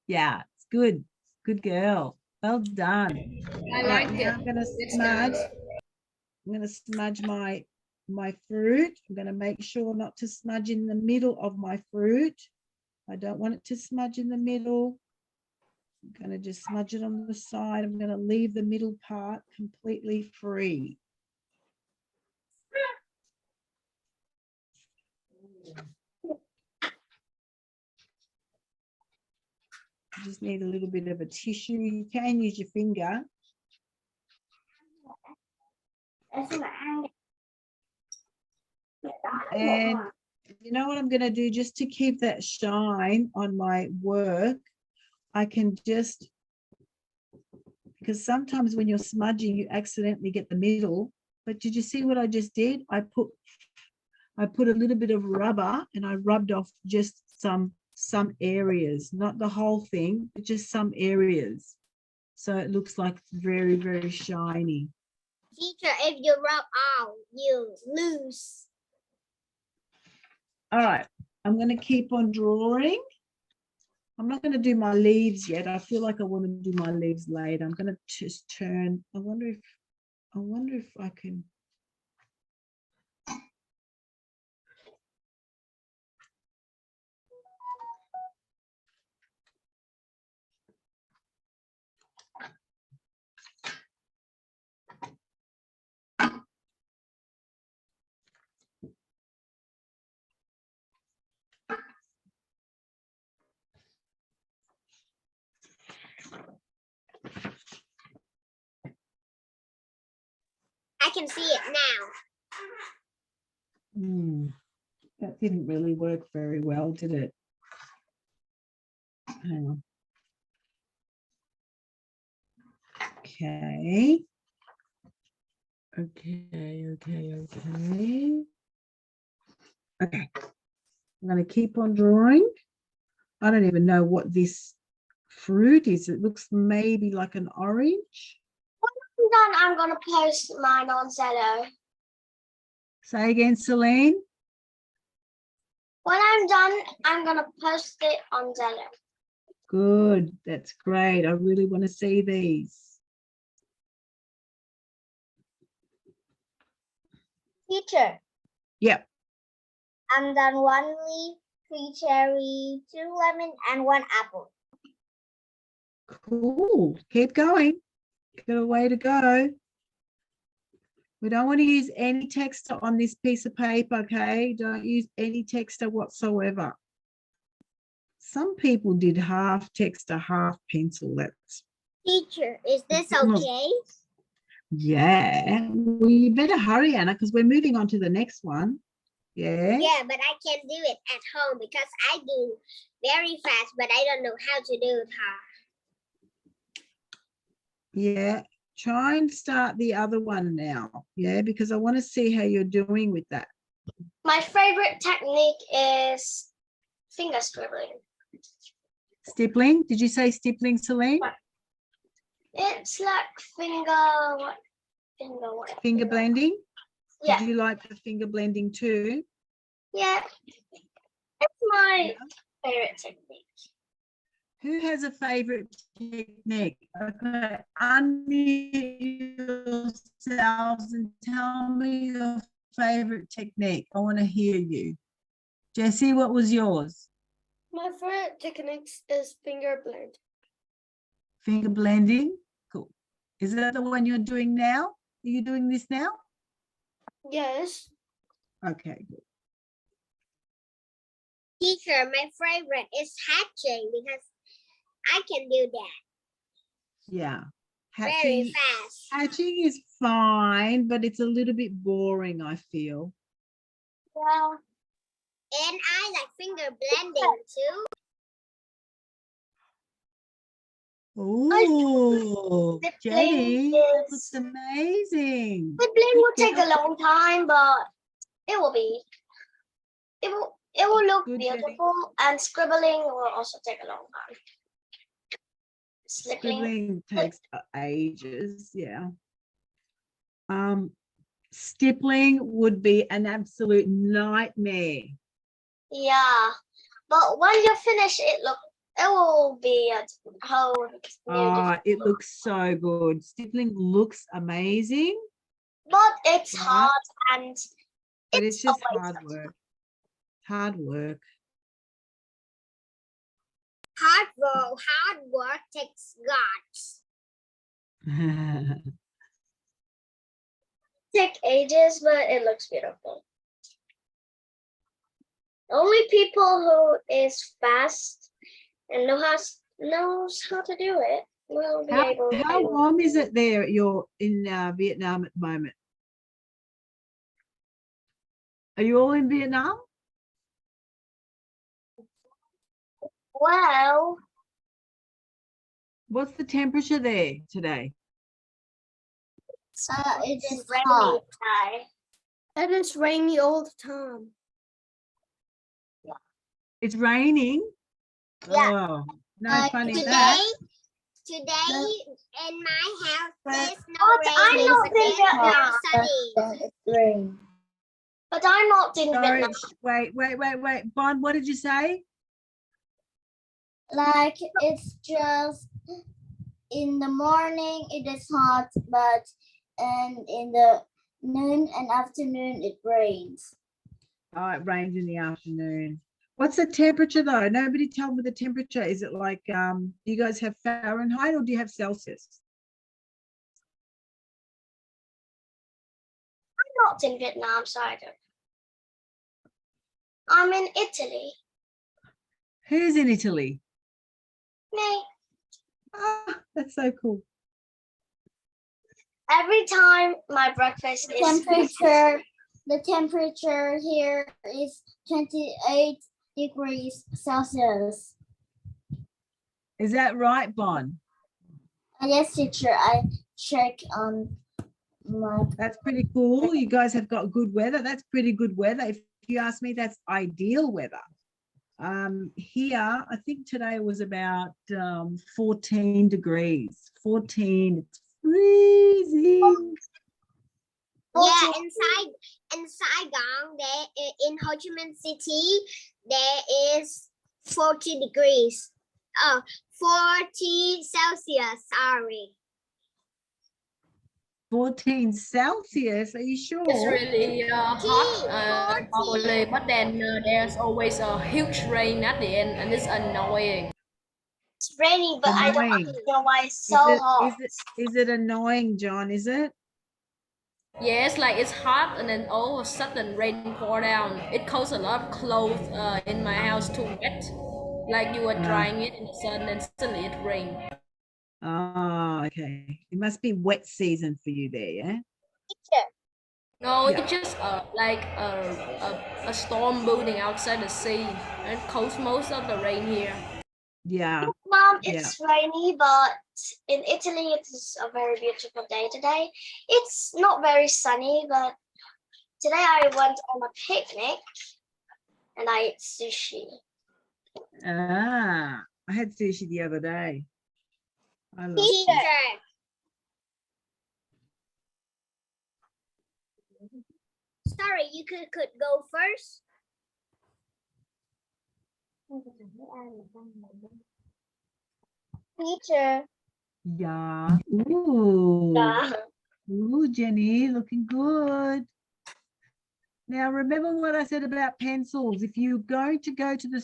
yeah, it's good. Good girl. Well done. I All right, like now it. I'm going to It's smudge. nice. I'm going to smudge my fruit. I'm going to make sure not to smudge in the middle of my fruit. I don't want it to smudge in the middle. I'm going to just smudge it on the side. I'm going to leave the middle part completely free. You just need a little bit of a tissue. You can use your finger. And you know what I'm going to do just to keep that shine on my work? I can just, because sometimes when you're smudging, you accidentally get the middle. But did you see what I just did? I put a little bit of rubber and I rubbed off just some areas, not the whole thing, but just some areas. So it looks like very, very shiny. Teacher, if you rub out, you lose. All right, I'm going to keep on drawing. I'm not going to do my leaves yet. I feel like I want to do my leaves later. I'm going to just turn. I wonder if I can. I can see it now. That didn't really work very well, did it? Hang on. Okay. Okay. I'm going to keep on drawing. I don't even know what this fruit is. It looks maybe like an orange. When I'm done, I'm gonna post mine on Zello. Say again, Celine. When I'm done, I'm gonna post it on Zello. Good. That's great. I really want to see these. Teacher, Yep. I'm done 1 leaf, 3 cherry, 2 lemon, and 1 apple. Cool. Keep going. Got a way to go. We don't want to use any texture on this piece of paper, okay? Don't use any texture whatsoever. Some people did half texture, half pencil. That's Teacher, is this Look. okay? Yeah. Well, you better hurry, Anna, because we're moving on to the next one. Yeah. Yeah, but I can do it at home because I do very fast, but I don't know how to do it hard. Yeah. Try and start the other one now. Yeah, because I want to see how you're doing with that. My favorite technique is finger scribbling. Stippling. Did you say stippling, Celine? It's like finger Blending? Yeah, Did you like the finger blending too? yeah. It's my favorite technique. Who has a favorite technique? Okay, unmute yourselves and tell me your favorite technique. I want to hear you. Jessie, what was yours? My favorite technique is finger blend. Finger blending? Cool. Is that the one you're doing now? Are you doing this now? Yes. Okay, good. Teacher, my favorite is hatching because I can do that Yeah. very fast. Hatching is fine, but it's a little bit boring, I feel. Yeah. And I like finger blending too. Oh, Jenny, that is- looks amazing. Scribbling will Good take a girl. long time, but it will look Good, Jenny. beautiful, and scribbling will also take a long time. Scribbling takes ages, yeah. Stippling would be an absolute nightmare. Yeah, but when you finish, it will be a whole new. It looks so good. Stippling looks amazing, But it's right? hard, and but it's just always hard work. Hard work. Hard work takes guts. take ages, but it looks beautiful. Only people who is fast and knows how to do it will be able How to. warm is it there? You're in Vietnam at the moment. Are you all in Vietnam? Well, What's the temperature there today? it's rainy today. It is rainy all the time. It's raining? Yeah. Oh, no fun in Today, that. today in my house, there's no But I'm rain. not in There's Vietnam. sunny. But I'm not in Sorry, Vietnam. wait. Bon, what did you say? Like it's just in the morning it is hot, but and in the noon and afternoon it rains. Oh, it rains in the afternoon. What's the temperature though? Nobody told me the temperature. Is it like, do you guys have Fahrenheit or do you have Celsius? I'm not in Vietnam, so I don't. I'm in Italy. Who's in Italy? Me. Ah, that's so cool. Every time my breakfast is The temperature here is 28 degrees Celsius. Is that right, Bon? Yes, teacher, I check on my. That's pretty cool. You guys have got good weather. That's pretty good weather. If you ask me, that's ideal weather. Here, I think today was about 14 degrees. 14, it's freezing. Yeah, in Saigon, in Ho Chi Minh City, there is 40 degrees. 40 Celsius, sorry. 14 Celsius, are you sure? It's really hot, probably, but then there's always a huge rain at the end, and it's annoying. It's raining, but I don't Annoying. know why it's so Is hot. it annoying, John? Is it? Yes, like it's hot, and then all of a sudden rain pour down. It causes a lot of clothes in my house to wet. Like you were drying it in the sun, and suddenly it rained. Oh, okay. It must be wet season for you there, yeah? No, Yeah. it's just like a storm building outside the sea, and it caused most of the rain here. Yeah. Mom, Yeah. it's rainy, but in Italy it is a very beautiful day today. It's not very sunny, but today I went on a picnic and I ate sushi. Ah, I had sushi the other day. I love Teacher. sushi. Sorry, you could go first. Teacher. Yeah. Ooh. Yeah. Ooh, Jenny, looking good. Now, remember what I said about pencils. If you're going to go to the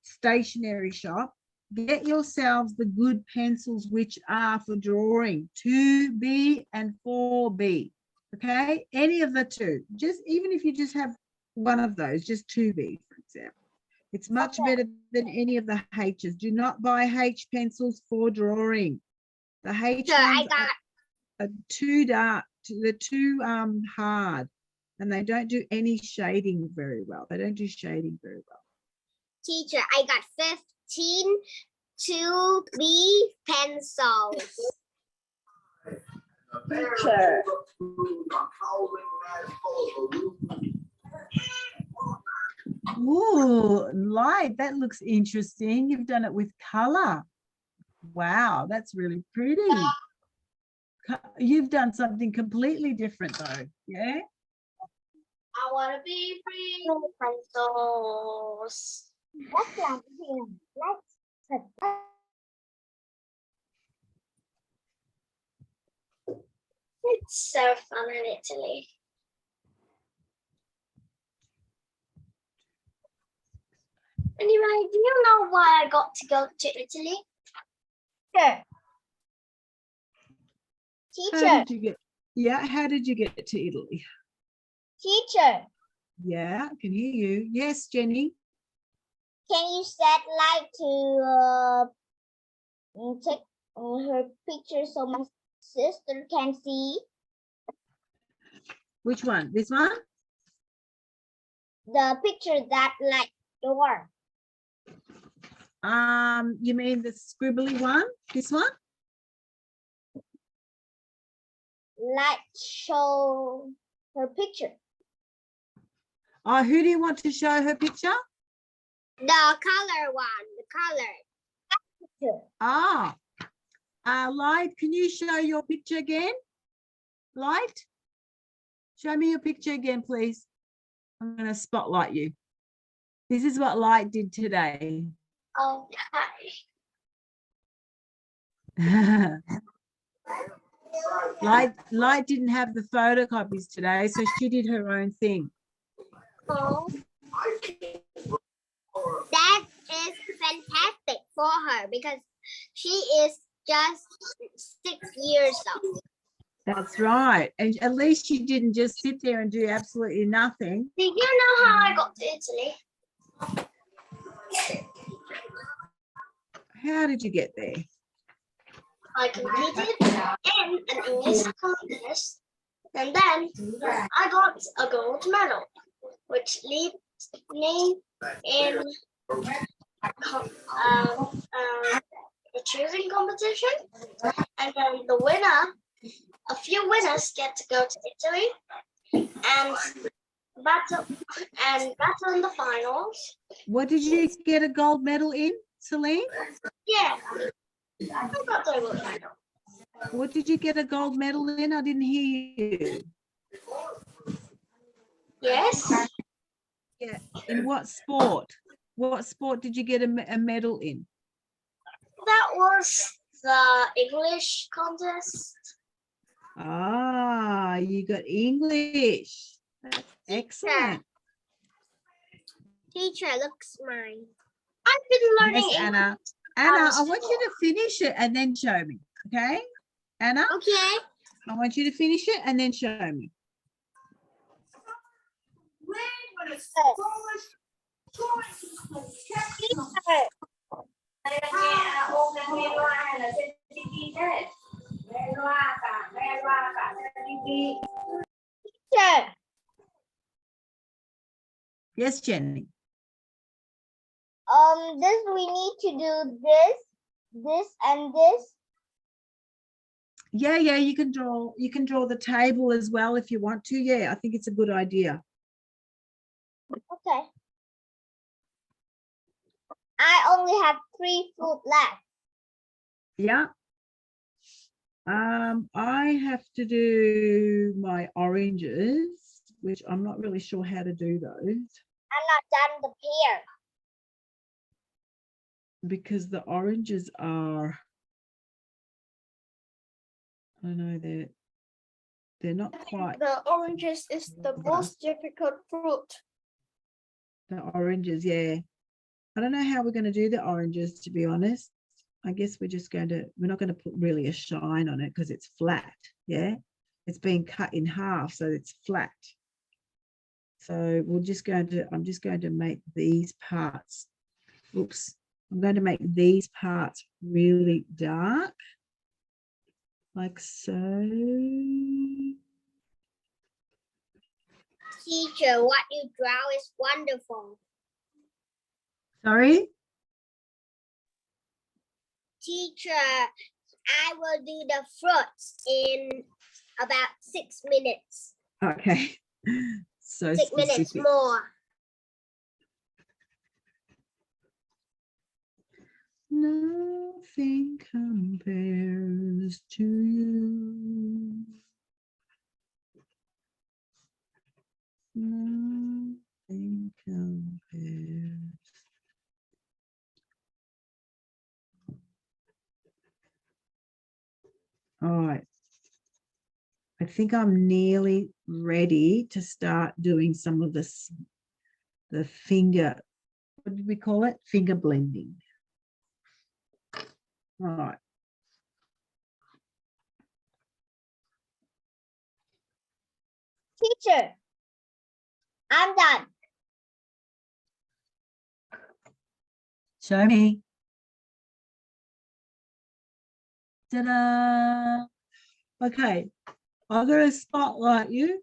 stationery shop, get yourselves the good pencils, which are for drawing, 2B and 4B. Okay, any of the two. Just even if you just have one of those, just 2B, for example. It's much better than any of the H's. Do not buy H pencils for drawing. The H Teacher, I ones got are too dark. They're too hard, and they don't do any shading very well. They don't do shading very well. teacher. I got 15 2B pencils. Teacher. Ooh, light. That looks interesting. You've done it with color. Wow, that's really pretty. You've done something completely different though. Yeah. I want to be free. Pencils. Let's làm him. Let's It's so fun in Italy. Anyway, do you know why I got to go to Italy? Teacher. How Teacher. did you get? Yeah. How did you get to Italy? Teacher. Yeah, I can hear you. Yes, Jenny. Can you set light to take her picture so my sister can see? Which one? This one? The picture that like door. You mean the scribbly one? This one? Like show her picture. Oh, who do you want to show her picture? The color one. The color. Picture. Ah, Light, can you show your picture again? Light, show me your picture again, please. I'm going to spotlight you. This is what Light did today. Okay. Light didn't have the photocopies today, so she did her own thing. Oh, That is fantastic for her because she is just 6 years old. That's right. And at least she didn't just sit there and do absolutely nothing. do you know how I got to Italy? How did you get there? I competed in an English contest, and then I got a gold medal, which leads me in a choosing competition, and then the winner, a few winners get to go to Italy and battle in the finals. What did you get a gold medal in, Celine? Yeah, I got a gold medal. What did you get a gold medal in? I didn't hear you. Yes, Yeah. In what sport? What sport did you get a medal in? that was the English contest. Ah, you got English. That's excellent. Teacher, looks mine. I've been learning Yes, Anna. English. Anna, I want you to finish it and then show me. Okay? Anna, Okay. I want you to finish it and then show me. Teacher, Yes, Jenny. this we need to do this, and this. Yeah, you can draw the table as well if you want to. Yeah, I think it's a good idea. Okay. I only have 3 fruit left. Yeah. I have to do my oranges, which I'm not really sure how to do those I'm not done the pear. because the oranges are, I know they're not quite The oranges is the most difficult fruit. the oranges, yeah. I don't know how we're going to do the oranges, to be honest. I guess we're not going to put really a shine on it because it's flat. Yeah. It's being cut in half, so it's flat. So I'm just going to make these parts. Oops. I'm going to make these parts really dark. Like so. Teacher, what you draw is wonderful. Sorry? Teacher, I will do the fruits in about 6 minutes. Okay. So 6 minutes specific. more. Nothing compares to you. Nothing compares. All right. I think I'm nearly ready to start doing some of this, the finger, what did we call it? Finger blending. All right. Teacher, I'm done. Show me. Ta-da. Okay. I'm going to spotlight you.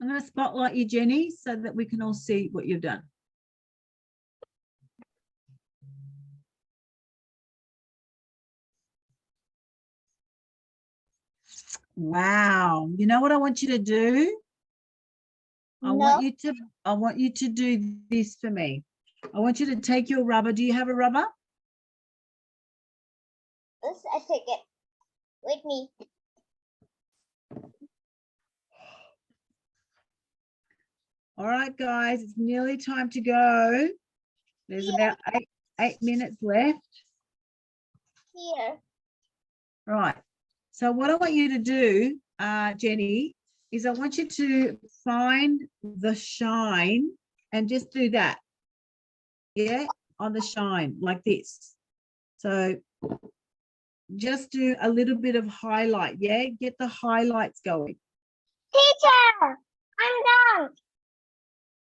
I'm going to spotlight you, Jenny, so that we can all see what you've done. Wow. You know what I want you to do? I want you to do this for me. I want you to take your rubber. Do you have a rubber? Let's take it with me. All right, guys, it's nearly time to go. There's about eight minutes left. Here. Right. So what I want you to do, Jenny, is I want you to find the shine and just do that. Yeah, on the shine like this. So just do a little bit of highlight. Yeah, get the highlights going. Teacher, I'm done.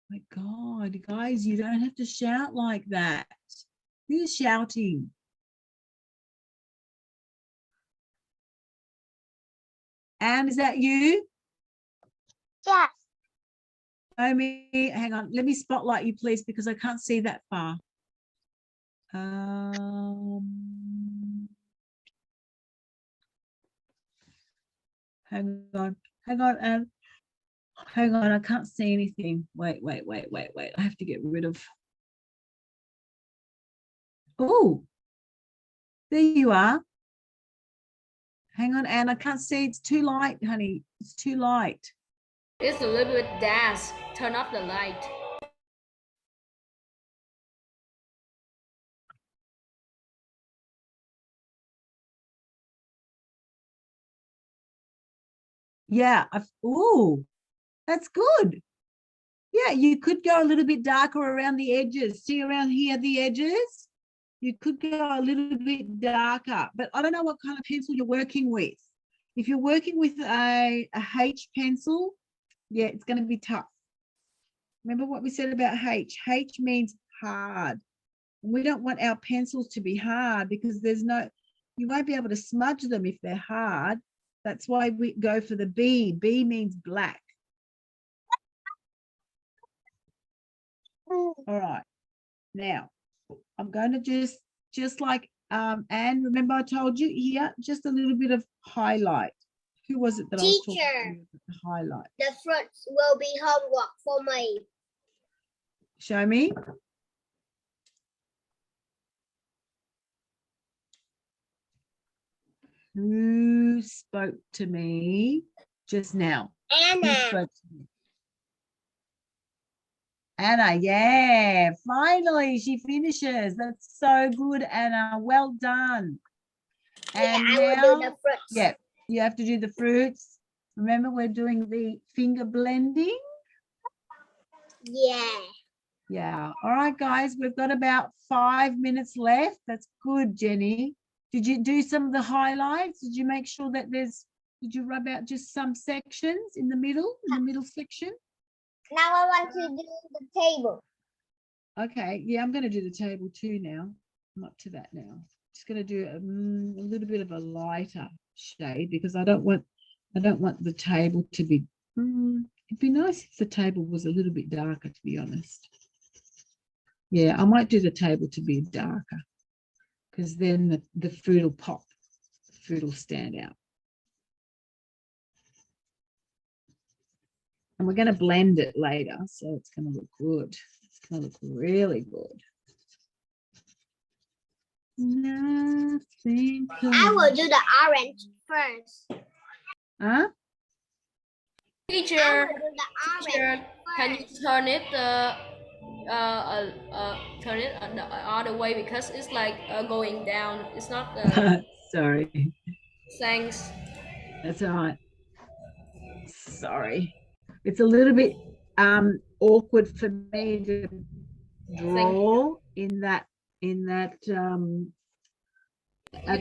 My God, guys, you don't have to shout like that. Who's shouting? Anne, is that you? Yes. Naomi, hang on. Let me spotlight you, please, because I can't see that far. Hang on, Anne. Hang on, I can't see anything. Wait. I have to get rid of. Oh, there you are. Hang on, Anne. I can't see. It's too light, honey. It's too light. It's a little bit dark. Turn off the light. Yeah. Oh, that's good. Yeah, you could go a little bit darker around the edges. See around here, the edges? You could go a little bit darker, but I don't know what kind of pencil you're working with. If you're working with a H pencil, yeah, it's going to be tough. Remember what we said about H? H means hard. We don't want our pencils to be hard because you won't be able to smudge them if they're hard. That's why we go for the B. B means black. All right. Now, I'm going to just like Anne, remember I told you here, just a little bit of highlight. Who was it that I was talking to? The highlight. The fruits will be homework for me. Show me. Who spoke to me just now? Who Anna. spoke to me? Anna, yeah, finally she finishes. That's so good, Anna. Well done. And yeah, I will do the now, fruits. yeah, you have to do the fruits. Remember, we're doing the finger blending. Yeah. Yeah. All right, guys, we've got about 5 minutes left. That's good, Jenny. Did you do some of the highlights? Did you make sure that did you rub out just some sections in the middle section? Now I want to do the table. Okay, yeah, I'm going to do the table too now. I'm up to that now. Just going to do a little bit of a lighter shade because I don't want the table to be. It'd be nice if the table was a little bit darker, to be honest. Yeah, I might do the table to be darker because then the food will pop. The food will stand out. And we're going to blend it later, so it's going to look good. It's going to look really good. Nothing. I will do the orange first. Huh? Teacher, I will do the orange can you first. turn it the other way because it's like going down. It's not. Sorry. Thanks. That's all right. Sorry. It's a little bit awkward for me to draw in that at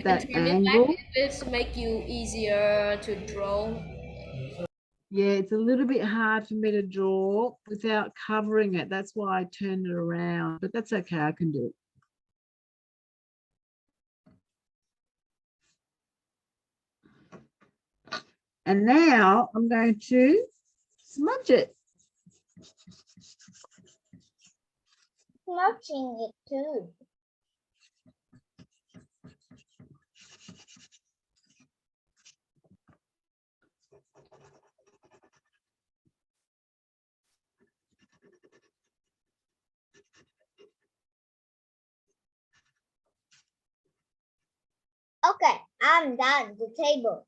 that angle. It's make you easier to draw. Yeah, it's a little bit hard for me to draw without covering it. That's why I turned it around, but that's okay. I can do it. And now I'm going to smudge it. Smudging it too. Okay, I'm done. The table.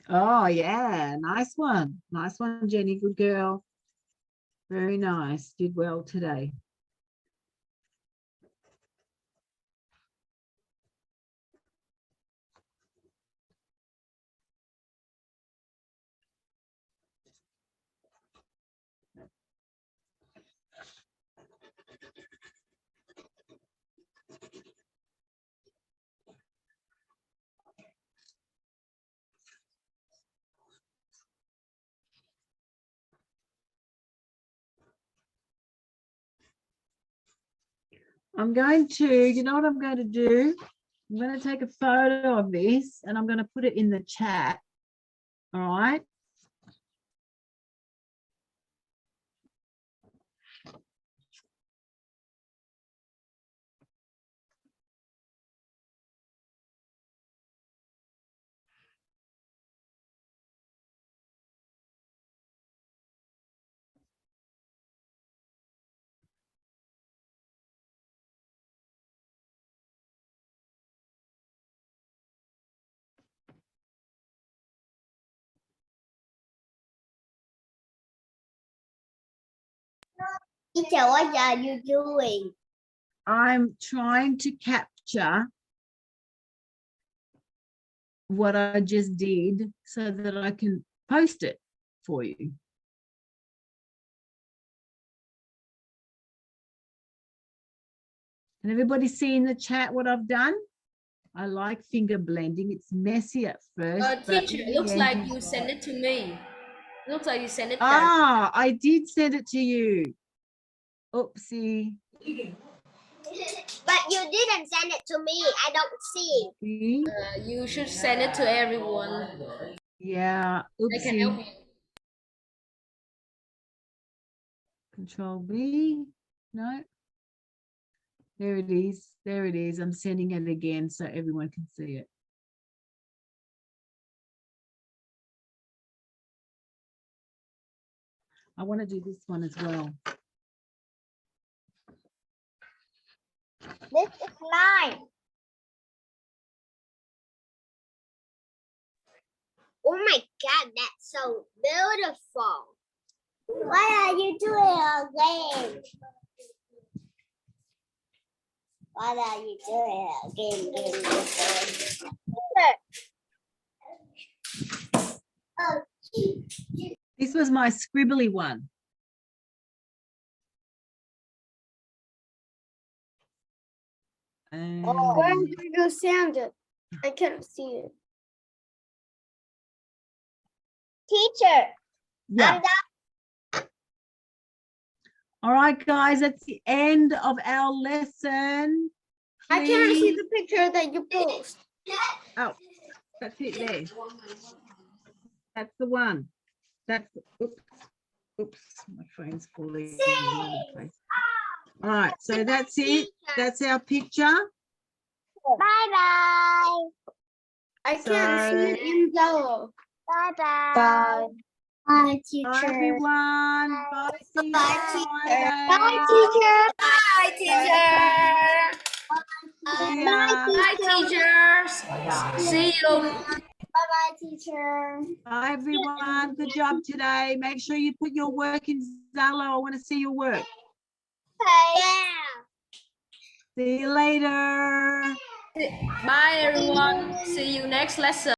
Oh, yeah. Nice one. Nice one, Jenny. Good girl. Very nice. Did well today. I'm going to, you know what I'm going to do? I'm going to take a photo of this and I'm going to put it in the chat. All right. Teacher, what are you doing? I'm trying to capture what I just did so that I can post it for you. Can everybody see in the chat what I've done? I like finger blending. It's messy at first. But Teacher, it looks like you sent it to me. Looks like you sent it there. Ah, I did send it to you. Oopsie. But you didn't send it to me. I don't see. You should send it to everyone. Yeah. I can help Oopsie. you. Control B. No. There it is. There it is. I'm sending it again so everyone can see it. I want to do this one as well. This is mine. Oh my God, that's so beautiful. Why are you doing again? What are you doing again? This was my scribbly one. Where did you send it? I can't see it. Teacher, Yeah. I'm done. All right, guys, that's the end of our lesson. I can't see Please- the picture that you post. Oh, that's it there. That's the one. That's oops, my phone's falling all over the place. All right, so that's it. That's our picture. Bye-bye. I can't see it in yellow. Bye-bye. Bye, Bye, teacher. everyone. Bye, see you Bye, Friday. teacher. Bye, teacher. See ya. Bye, teachers. See you. Bye, teacher. Bye, everyone. Good job today. Make sure you put your work in Zalo. I want to see your work. Yeah. See you later. Bye, everyone. See you next lesson.